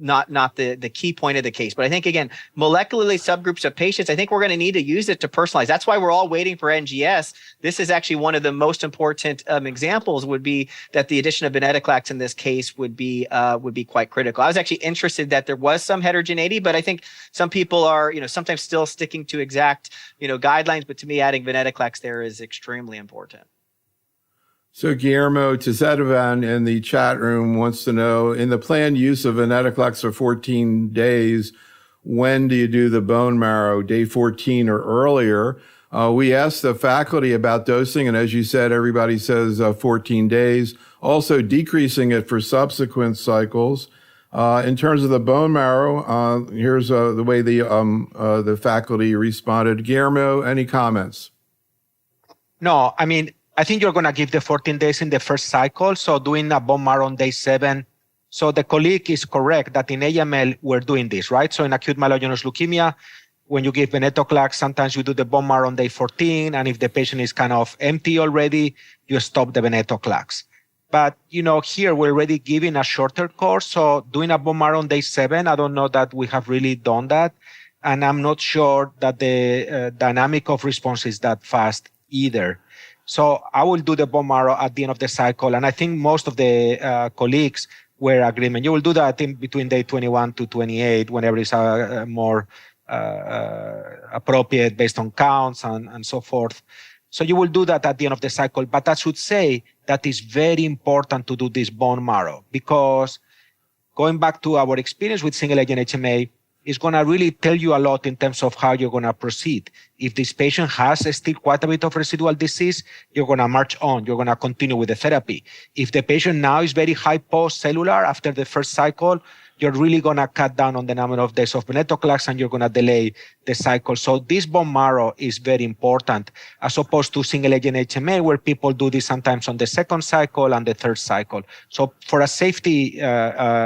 not the key point of the case. But I think, again, molecularly subgroups of patients, I think we're going to need to use it to personalize. That's why we're all waiting for NGS. This is actually one of the most important examples would be that the addition of venetoclax in this case would be quite critical. I was actually interested that there was some heterogeneity, but I think some people are, sometimes still sticking to exact, guidelines. But to me, adding venetoclax there is extremely important. So Guillermo Tizetovan in the chat room wants to know, in the planned use of venetoclax for 14 days, when do you do the bone marrow, day 14 or earlier? We asked the faculty about dosing, and as you said, everybody says 14 days. Also decreasing it for subsequent cycles. In terms of the bone marrow, here's the way the faculty responded. Guillermo, any comments? No, I think you're going to give the 14 days in the first cycle. So doing a bone marrow on day 7. So the colleague is correct that in AML, we're doing this, right? So in acute myelogenous leukemia, when you give venetoclax, sometimes you do the bone marrow on day 14. And if the patient is kind of empty already, you stop the venetoclax. But, here we're already giving a shorter course. So doing a bone marrow on day 7, I don't know that we have really done that. And I'm not sure that the dynamic of response is that fast either. So I will do the bone marrow at the end of the cycle. And I think most of the colleagues were agreement. You will do that in between day 21 to 28, whenever it's more appropriate based on counts and so forth. So you will do that at the end of the cycle. But I should say that it's very important to do this bone marrow, because going back to our experience with single agent HMA, is going to really tell you a lot in terms of how you're going to proceed. If this patient has still quite a bit of residual disease, you're going to march on. You're going to continue with the therapy. If the patient now is very high post-cellular after the first cycle, you're really going to cut down on the number of days of venetoclax and you're going to delay the cycle. So this bone marrow is very important, as opposed to single agent HMA, where people do this sometimes on the second cycle and the third cycle. So for a safety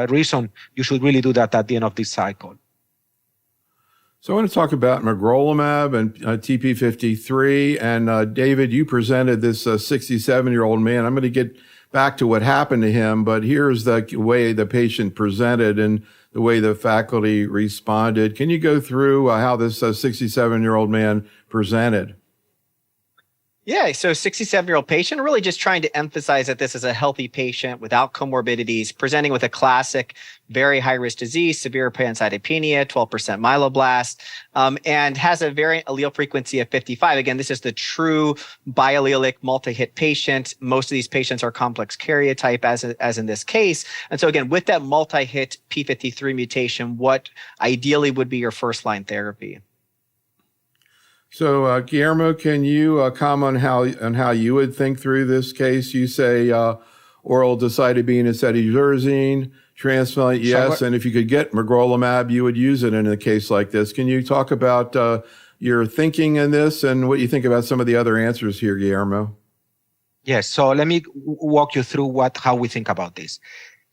reason, you should really do that at the end of this cycle. So I want to talk about magrolimab and TP53. And David, you presented this 67-year-old man. I'm going to get back to what happened to him, but here's the way the patient presented and the way the faculty responded. Can you go through how this 67-year-old man presented? Yeah, so 67-year-old patient, really just trying to emphasize that this is a healthy patient without comorbidities, presenting with a classic, very high-risk disease, severe pancytopenia, 12% myeloblast, and has a variant allele frequency of 55. Again, this is the true biallelic multi-hit patient. Most of these patients are complex karyotype, as in this case. And so again, with that multi-hit P53 mutation, what ideally would be your first-line therapy? So, Guillermo, can you comment on how you would think through this case? You say oral decitabine and cetirizine, transplant, yes, and if you could get magrolimab, you would use it in a case like this. Can you talk about your thinking in this and what you think about some of the other answers here, Guillermo? Yes, so let me walk you through how we think about this.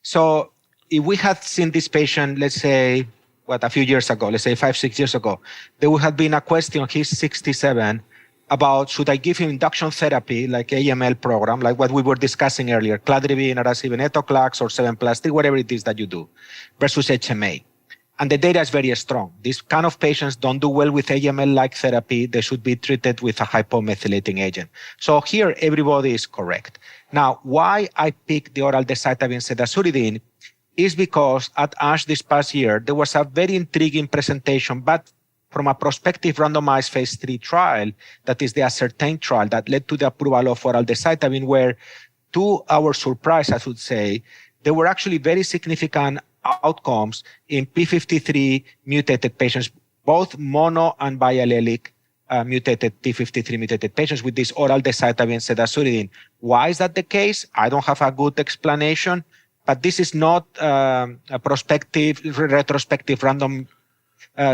So if we had seen this patient, let's say, a few years ago, let's say 5-6 years ago, there would have been a question, he's 67, about should I give him induction therapy, like AML program, like what we were discussing earlier, cladribine, venetoclax, or 7+3, whatever it is that you do, versus HMA. And the data is very strong. These kind of patients don't do well with AML-like therapy. They should be treated with a hypomethylating agent. So here, everybody is correct. Now, why I picked the oral decitabine cedazuridine is because at ASH this past year, there was a very intriguing presentation, but from a prospective randomized phase 3 trial, that is the Ascertain trial that led to the approval of oral decitabine, where to our surprise, I should say, there were actually very significant outcomes in P53 mutated patients, both mono and biallelic mutated P53 mutated patients with this oral decitabine cedazuridine. Why is that the case? I don't have a good explanation, but this is not a retrospective random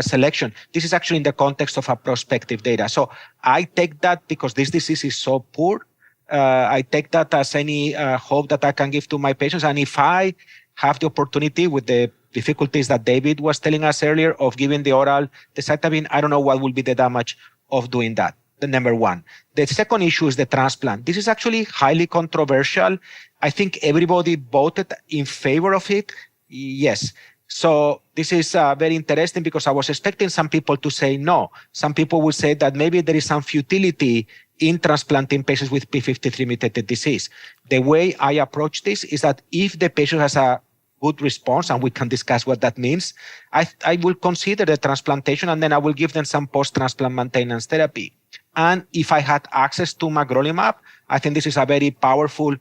selection. This is actually in the context of a prospective data. So I take that because this disease is so poor. I take that as any hope that I can give to my patients. And if I have the opportunity with the difficulties that David was telling us earlier of giving the oral decitabine, I don't know what will be the damage of doing that. The number one. The second issue is the transplant. This is actually highly controversial. I think everybody voted in favor of it. Yes. So this is very interesting because I was expecting some people to say no. Some people would say that maybe there is some futility in transplanting patients with P53 mutated disease. The way I approach this is that if the patient has a good response, and we can discuss what that means, I will consider the transplantation, and then I will give them some post-transplant maintenance therapy. And if I had access to magrolimab, I think this is a very powerful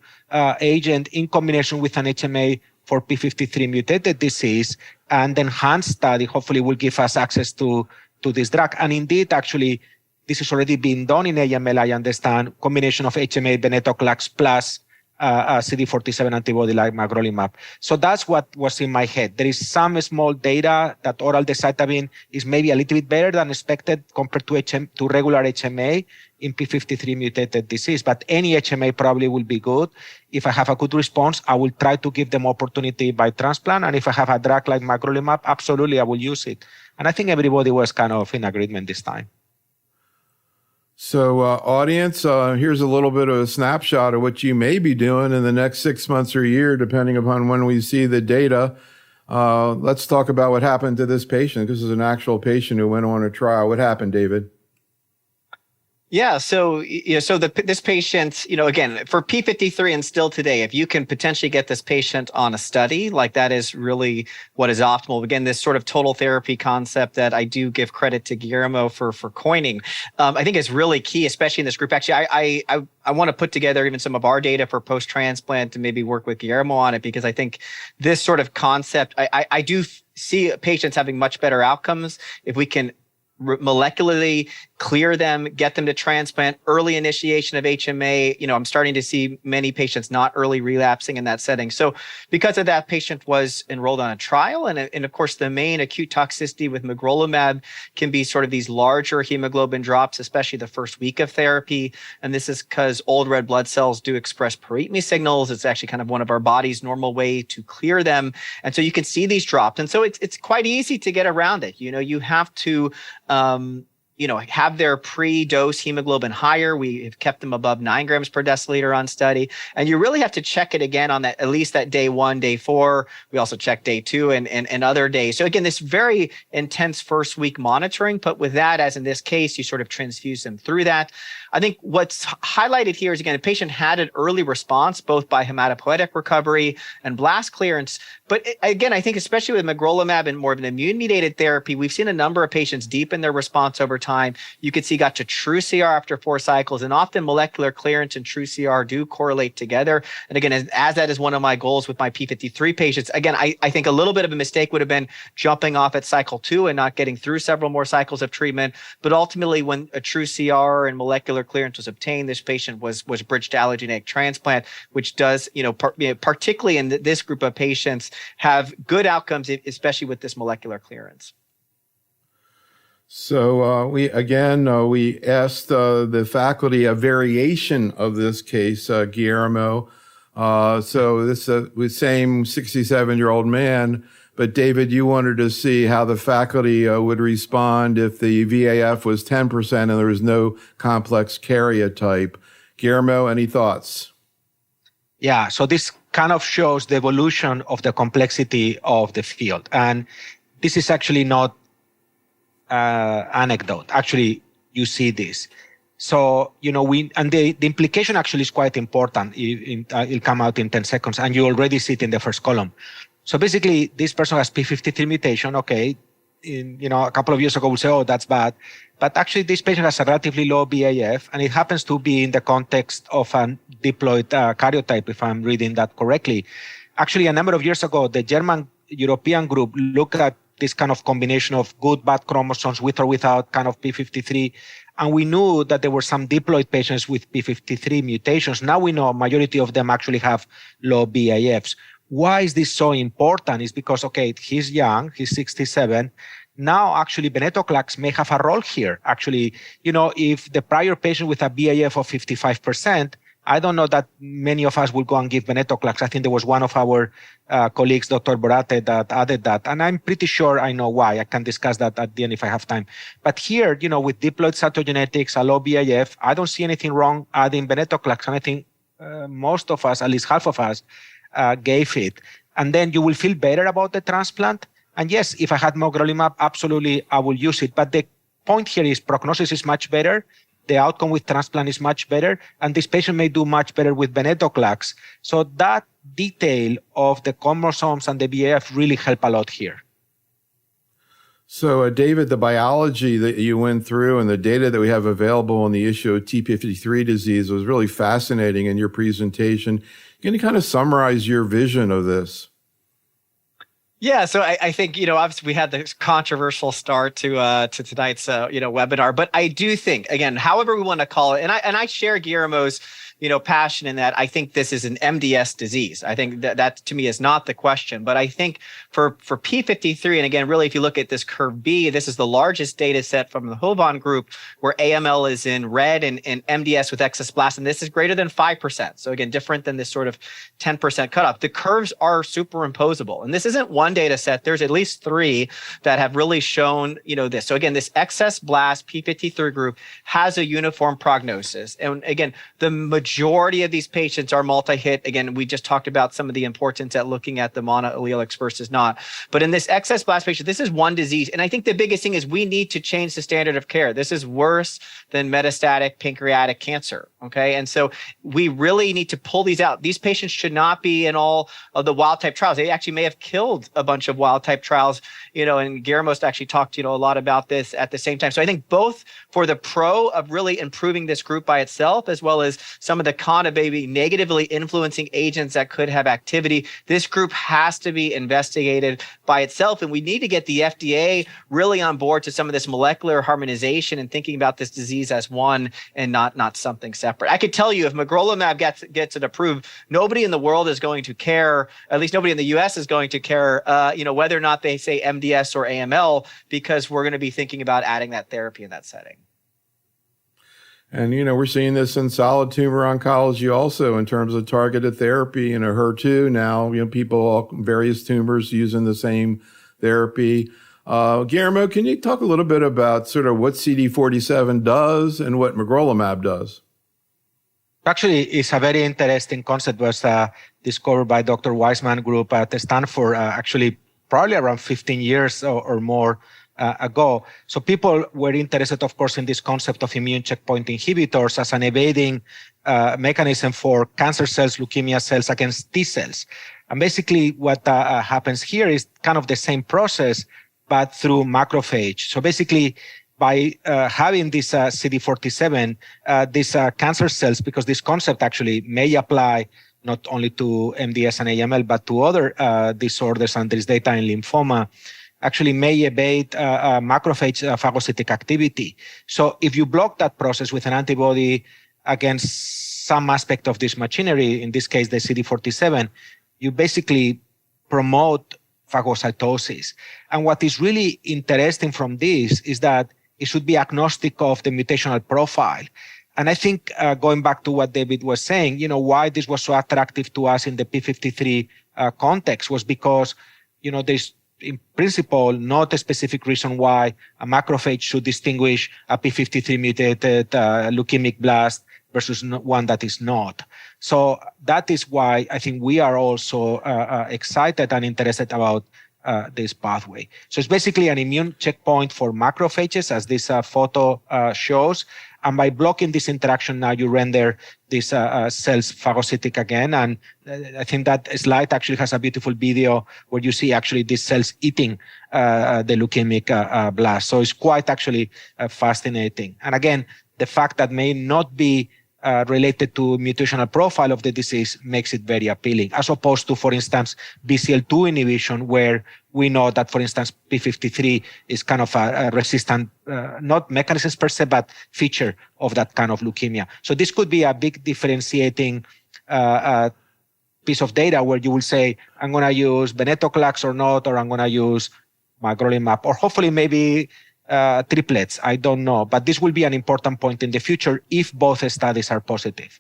agent in combination with an HMA for P53 mutated disease, and the ENHANCE study hopefully will give us access to this drug. And indeed, actually, this is already being done in AML, I understand, combination of HMA venetoclax plus CD47 antibody like magrolimab. So that's what was in my head. There is some small data that oral decitabine is maybe a little bit better than expected compared to regular HMA in P53 mutated disease, but any HMA probably will be good. If I have a good response, I will try to give them opportunity by transplant. And if I have a drug like magrolimab, absolutely, I will use it. And I think everybody was kind of in agreement this time. So, audience, here's a little bit of a snapshot of what you may be doing in the next 6 months or a year, depending upon when we see the data. Let's talk about what happened to this patient. This is an actual patient who went on a trial. What happened, David? Yeah, so this patient, again, for P53 and still today, if you can potentially get this patient on a study, like that is really what is optimal. Again, this sort of total therapy concept that I do give credit to Guillermo for coining, I think is really key, especially in this group. Actually, I want to put together even some of our data for post-transplant and maybe work with Guillermo on it, because I think this sort of concept, I do see patients having much better outcomes if we can molecularly clear them, get them to transplant, early initiation of HMA. I'm starting to see many patients not early relapsing in that setting. So because of that, patient was enrolled on a trial. And of course, the main acute toxicity with magrolimab can be sort of these larger hemoglobin drops, especially the first week of therapy. And this is because old red blood cells do express pro-eat-me signals. It's actually kind of one of our body's normal way to clear them. And so you can see these drops. And so it's quite easy to get around it. You have to have their pre-dose hemoglobin higher. We have kept them above 9 grams per deciliter on study. And you really have to check it again on that, at least that day 1, day 4. We also check day 2 and other days. So again, this very intense first week monitoring, but with that, as in this case, you sort of transfuse them through that. I think what's highlighted here is, again, a patient had an early response, both by hematopoietic recovery and blast clearance. But again, I think especially with magrolimab and more of an immune-mediated therapy, we've seen a number of patients deepen their response over time. You could see got to true CR after 4 cycles, and often molecular clearance and true CR do correlate together. And again, as that is one of my goals with my P53 patients, again, I think a little bit of a mistake would have been jumping off at cycle 2 and not getting through several more cycles of treatment. But ultimately, when a true CR and molecular clearance was obtained, this patient was bridged to allogeneic transplant, which does, particularly in this group of patients, have good outcomes, especially with this molecular clearance. So we asked the faculty a variation of this case, Guillermo. So this same 67-year-old man, but David, you wanted to see how the faculty would respond if the VAF was 10% and there was no complex karyotype. Guillermo, any thoughts? Yeah, so this kind of shows the evolution of the complexity of the field. And this is actually not anecdote. Actually, you see this. So, the implication actually is quite important. It'll come out in 10 seconds, and you already see it in the first column. So basically, this person has P53 mutation. Okay, a couple of years ago, we'll say, oh, that's bad. But actually, this patient has a relatively low VAF, and it happens to be in the context of a diploid karyotype, if I'm reading that correctly. Actually, a number of years ago, the German European group looked at this kind of combination of good, bad chromosomes with or without kind of P53. And we knew that there were some diploid patients with P53 mutations. Now we know a majority of them actually have low BAFs. Why is this so important? It's because, okay, he's young, he's 67. Now, actually, venetoclax may have a role here. Actually, if the prior patient with a BAF of 55%, I don't know that many of us will go and give venetoclax. I think there was one of our colleagues, Dr. Borate, that added that. And I'm pretty sure I know why. I can discuss that at the end if I have time. But here, with diploid cytogenetics, a low BAF, I don't see anything wrong adding venetoclax. And I think most of us, at least half of us, gave it. And then you will feel better about the transplant. And yes, if I had magrolimab, absolutely, I will use it. But the point here is prognosis is much better. The outcome with transplant is much better. And this patient may do much better with venetoclax. So that detail of the chromosomes and the BAF really help a lot here. So, David, the biology that you went through and the data that we have available on the issue of TP53 disease was really fascinating in your presentation. Can you kind of summarize your vision of this? Yeah, so I think, obviously we had this controversial start to tonight's webinar, but I do think, again, however we want to call it, and I share Guillermo's passion in that I think this is an MDS disease. I think that to me is not the question, but I think for P53, and again, really, if you look at this curve B, this is the largest data set from the Hovan group where AML is in red and MDS with excess blast, and this is greater than 5%. So again, different than this sort of 10% cutoff. The curves are superimposable, and this isn't one data set. There's at least 3 that have really shown, this. So again, this excess blast P53 group has a uniform prognosis. And again, the majority of these patients are multi-hit. Again, we just talked about some of the importance at looking at the monoallelics versus not. But in this excess blast patient, this is one disease. And I think the biggest thing is we need to change the standard of care. This is worse than metastatic pancreatic cancer. Okay. And so we really need to pull these out. These patients should not be in all of the wild type trials. They actually may have killed a bunch of wild type trials, and Guillermo's actually talked, a lot about this at the same time. So I think both for the pro of really improving this group by itself, as well as some of the con of maybe negatively influencing agents that could have activity, this group has to be investigated by itself. And we need to get the FDA really on board to some of this molecular harmonization and thinking about this disease as one and not something separate. I could tell you if magrolimab gets it approved, nobody in the world is going to care, at least nobody in the US is going to care, whether or not they say MDS or AML, because we're going to be thinking about adding that therapy in that setting. And, we're seeing this in solid tumor oncology also in terms of targeted therapy and HER2 now, people, various tumors using the same therapy. Guillermo, can you talk a little bit about sort of what CD47 does and what magrolimab does? Actually, it's a very interesting concept. It was discovered by Dr. Weissman group at Stanford, actually probably around 15 years or more ago. So people were interested, of course, in this concept of immune checkpoint inhibitors as an evading mechanism for cancer cells, leukemia cells against T cells. And basically what happens here is kind of the same process, but through macrophage. So basically, by having this CD47, these cancer cells, because this concept actually may apply not only to MDS and AML, but to other disorders, and there is data in lymphoma, actually may evade macrophage phagocytic activity. So if you block that process with an antibody against some aspect of this machinery, in this case, the CD47, you basically promote phagocytosis. And what is really interesting from this is that it should be agnostic of the mutational profile. And I think going back to what David was saying, why this was so attractive to us in the P53 context was because, there's in principle not a specific reason why a macrophage should distinguish a P53 mutated leukemic blast versus one that is not. So that is why I think we are also excited and interested about this pathway. So it's basically an immune checkpoint for macrophages, as this photo shows. And by blocking this interaction, now you render these cells phagocytic again. And I think that slide actually has a beautiful video where you see actually these cells eating the leukemic blast. So it's quite actually fascinating. And again, the fact that may not be related to mutational profile of the disease makes it very appealing, as opposed to, for instance, BCL2 inhibition, where we know that, for instance, p53 is kind of a resistant, not mechanisms per se, but feature of that kind of leukemia. So this could be a big differentiating piece of data where you will say, I'm going to use venetoclax or not, or I'm going to use magrolimab, or hopefully maybe triplets. I don't know. But this will be an important point in the future if both studies are positive.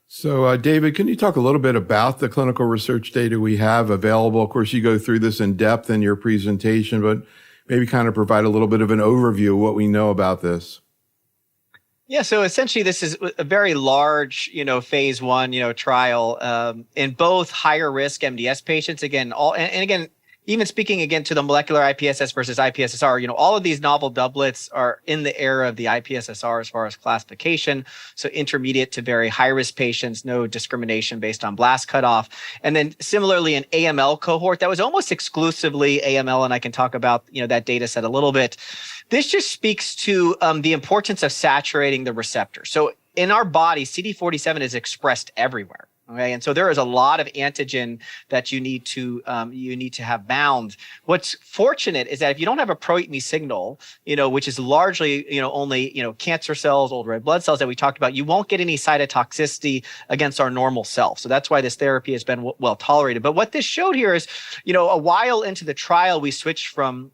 So, David, can you talk a little bit about the clinical research data we have available? Of course, you go through this in depth in your presentation, but maybe kind of provide a little bit of an overview of what we know about this. Yeah, so essentially, this is a very large, phase 1, trial in both higher risk MDS patients. Again, and again, even speaking again to the molecular IPSS versus IPSSR, all of these novel doublets are in the era of the IPSSR as far as classification. So intermediate to very high risk patients, no discrimination based on blast cutoff. And then similarly, an AML cohort that was almost exclusively AML, and I can talk about that data set a little bit. This just speaks to the importance of saturating the receptor. So in our body, CD47 is expressed everywhere. Okay, and so there is a lot of antigen that you need to have bound. What's fortunate is that if you don't have a pro-eat-me signal, which is largely only cancer cells, old red blood cells that we talked about, you won't get any cytotoxicity against our normal self. So that's why this therapy has been well tolerated. But what this showed here is, a while into the trial, we switched from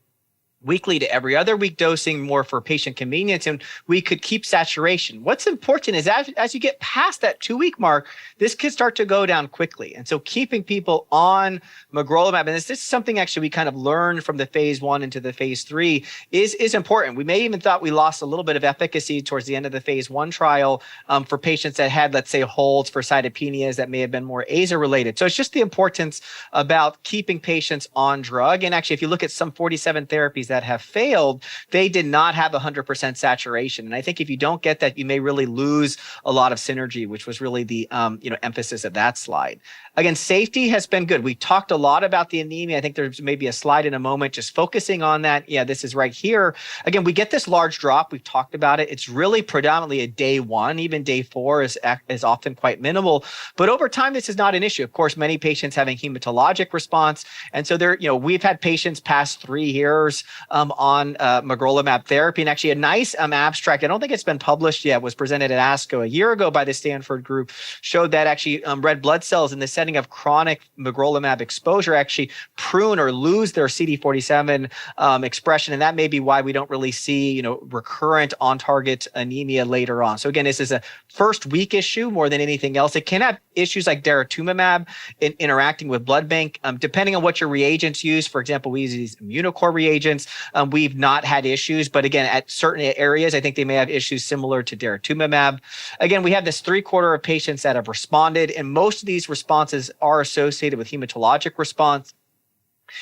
weekly to every other week dosing, more for patient convenience, and we could keep saturation. What's important is as you get past that 2-week mark, this could start to go down quickly. And so keeping people on magrolimab, and this is something actually we kind of learned from the phase 1 into the phase 3, is important. We may even thought we lost a little bit of efficacy towards the end of the phase 1 trial for patients that had, let's say, holds for cytopenias that may have been more AZA related. So it's just the importance about keeping patients on drug. And actually, if you look at some 47 therapies that have failed, they did not have 100% saturation. And I think if you don't get that, you may really lose a lot of synergy, which was really the emphasis of that slide. Again, safety has been good. We talked a lot about the anemia. I think there's maybe a slide in a moment just focusing on that. Yeah, this is right here. Again, we get this large drop. We've talked about it. It's really predominantly a day 1. Even day 4 is often quite minimal. But over time, this is not an issue. Of course, many patients having hematologic response. And so we've had patients past 3 years on magrolimab therapy. And actually a nice abstract, I don't think it's been published yet, was presented at ASCO a year ago by the Stanford group, showed that actually red blood cells in the setting of chronic magrolimab exposure actually prune or lose their CD47 expression. And that may be why we don't really see, recurrent on-target anemia later on. So again, this is a first week issue more than anything else. It can have issues like daratumumab interacting with blood bank. Depending on what your reagents use, for example, we use these Immunocore reagents. We've not had issues, but again, at certain areas, I think they may have issues similar to daratumumab. Again, we have this 3/4 of patients that have responded, and most of these responses are associated with hematologic response.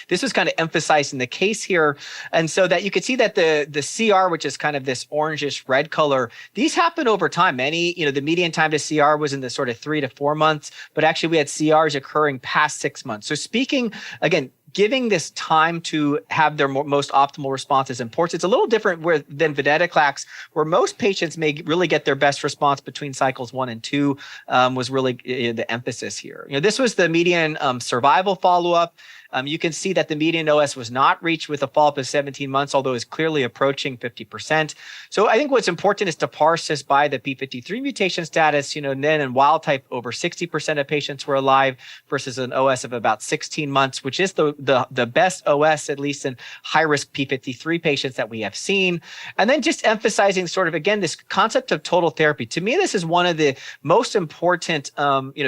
This was kind of emphasized in the case here. And so that you could see that the CR, which is kind of this orangish red color, these happen over time. Many, the median time to CR was in the sort of 3 to 4 months, but actually we had CRs occurring past 6 months. So speaking, again, giving this time to have their most optimal response is important. It's a little different than venetoclax, where most patients may really get their best response between cycles 1 and 2, was really the emphasis here. This was the median survival follow-up. You can see that the median OS was not reached with a follow-up of 17 months, although it's clearly approaching 50%. So I think what's important is to parse this by the p53 mutation status. Then in wild type, over 60% of patients were alive versus an OS of about 16 months, which is the best OS, at least in high-risk p53 patients that we have seen. And then just emphasizing sort of, again, this concept of total therapy. To me, this is one of the most important,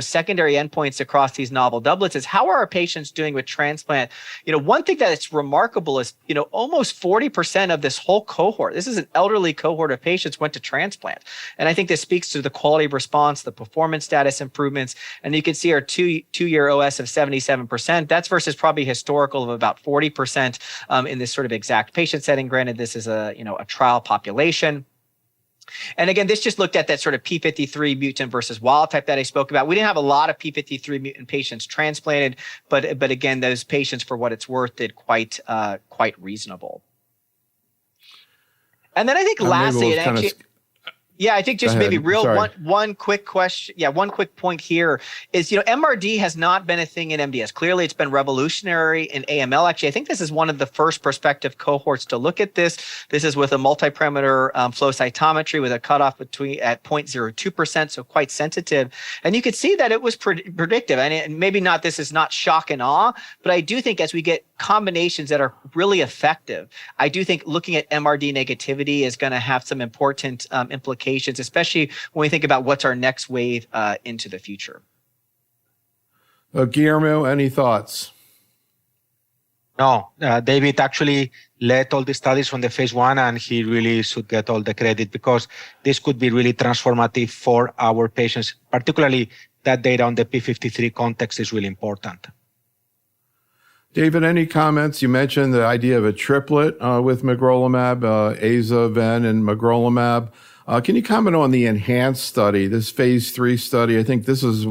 secondary endpoints across these novel doublets is how are our patients doing with transplant? One thing that is remarkable is, almost 40% of this whole cohort, this is an elderly cohort of patients, went to transplant. And I think this speaks to the quality of response, the performance status improvements. And you can see our two-year OS of 77%. That's versus probably historical of about 40% in this sort of exact patient setting. Granted, this is a trial population. And again, this just looked at that sort of p53 mutant versus wild type that I spoke about. We didn't have a lot of p53 mutant patients transplanted, but again, those patients, for what it's worth, did quite reasonable. And then I think lastly, Yeah, I think just maybe one quick question. Yeah, one quick point here is, MRD has not been a thing in MDS. Clearly, it's been revolutionary in AML. Actually, I think this is one of the first prospective cohorts to look at this. This is with a multi-parameter flow cytometry with a cutoff at 0.02%, so quite sensitive. And you could see that it was predictive. And maybe not, this is not shock and awe, but I do think as we get combinations that are really effective, I do think looking at MRD negativity is going to have some important implications, especially when we think about what's our next wave into the future. Guillermo, any thoughts? No, David actually led all the studies from the phase 1, and he really should get all the credit because this could be really transformative for our patients. Particularly that data on the P53 context is really important. David, any comments? You mentioned the idea of a triplet with magrolimab, AZA, ven, and magrolimab. Can you comment on the ENHANCE study, this phase 3 study? I think this is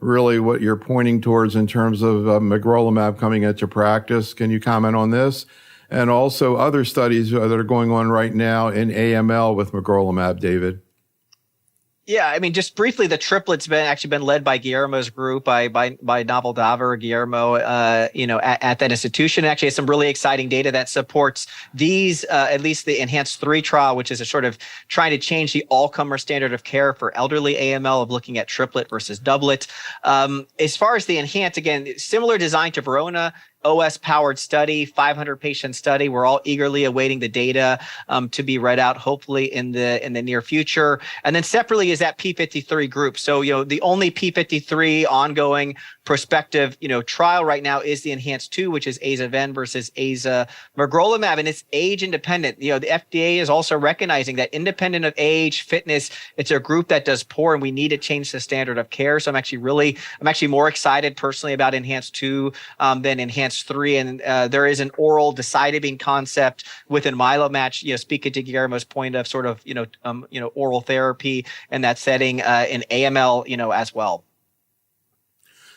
really what you're pointing towards in terms of magrolimab coming into practice. Can you comment on this? And also other studies that are going on right now in AML with magrolimab, David. Yeah, I mean, just briefly, the triplet's been led by Guillermo's group, by Naval Daver, Guillermo, at that institution. Actually, has some really exciting data that supports these, at least the ENHANCE-3 trial, which is a sort of trying to change the all-comer standard of care for elderly AML of looking at triplet versus doublet. As far as the ENHANCE, again, similar design to Verona, OS-powered study, 500-patient study. We're all eagerly awaiting the data to be read out, hopefully in the near future. And then separately is that P53 group. So the only P53 ongoing prospective trial right now is the ENHANCE-2, which is AZA-ven versus AZA-magrolimab, and it's age independent. The FDA is also recognizing that independent of age, fitness, it's a group that does poor, and we need to change the standard of care. So I'm actually more excited personally about ENHANCE-2 than ENHANCE-3, and there is an oral decitabine concept within Myelod match. Speaking to Guillermo's point of sort of oral therapy in that setting in AML, as well.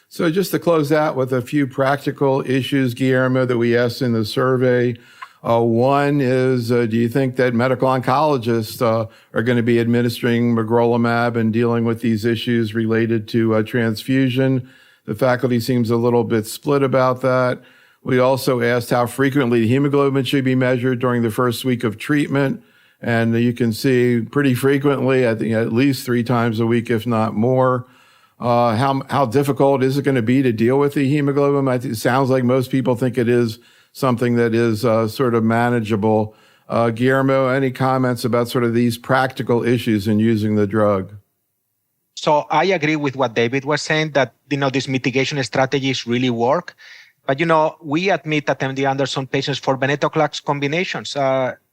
So just to close out with a few practical issues, Guillermo, that we asked in the survey. One is, do you think that medical oncologists are going to be administering magrolimab and dealing with these issues related to transfusion? The faculty seems a little bit split about that. We also asked how frequently the hemoglobin should be measured during the first week of treatment. And you can see pretty frequently, I think at least 3 times a week, if not more. How difficult is it going to be to deal with the hemoglobin? It sounds like most people think it is something that is sort of manageable. Guillermo, any comments about sort of these practical issues in using the drug? So I agree with what David was saying, that these mitigation strategies really work. But we admit at MD Anderson patients for venetoclax combinations,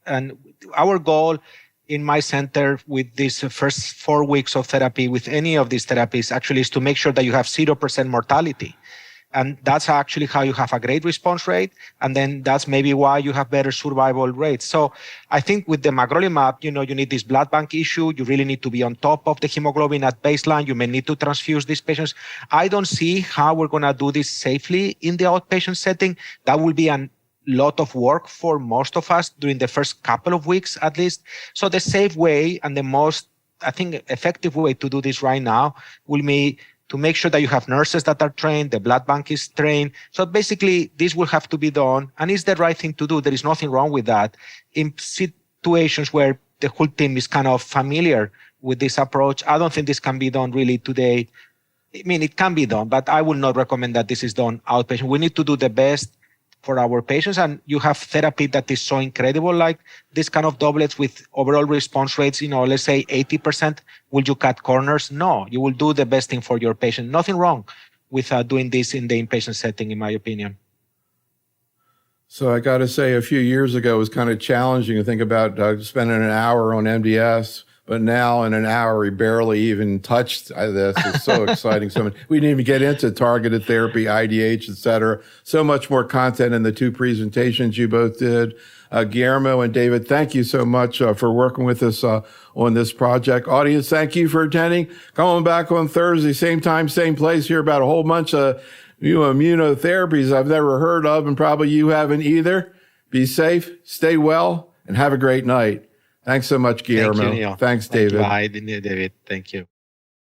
and our goal in my center with these first 4 weeks of therapy with any of these therapies actually is to make sure that you have 0% mortality. And that's actually how you have a great response rate. And then that's maybe why you have better survival rates. So I think with the magrolimab, you need this blood bank issue. You really need to be on top of the hemoglobin at baseline. You may need to transfuse these patients. I don't see how we're going to do this safely in the outpatient setting. That will be a lot of work for most of us during the first couple of weeks at least. So the safe way and the most, I think, effective way to do this right now will be to make sure that you have nurses that are trained, the blood bank is trained. So basically, this will have to be done, and it's the right thing to do. There is nothing wrong with that. In situations where the whole team is kind of familiar with this approach, I don't think this can be done really today. I mean, it can be done, but I would not recommend that this is done outpatient. We need to do the best for our patients, and you have therapy that is so incredible, like this kind of doublets with overall response rates, let's say 80%. Will you cut corners? No, you will do the best thing for your patient. Nothing wrong with doing this in the inpatient setting, in my opinion. So I got to say, a few years ago, it was kind of challenging to think about spending an hour on MDS. But now in an hour, we barely even touched this. It's so exciting. We didn't even get into targeted therapy, IDH, et cetera. So much more content in the 2 presentations you both did. Guillermo and David, thank you so much for working with us on this project. Audience, thank you for attending. Coming back on Thursday, same time, same place, hear about a whole bunch of new immunotherapies I've never heard of, and probably you haven't either. Be safe, stay well, and have a great night. Thanks so much, Guillermo. Thank you, Neil. Thanks, David. Bye, David. Thank you.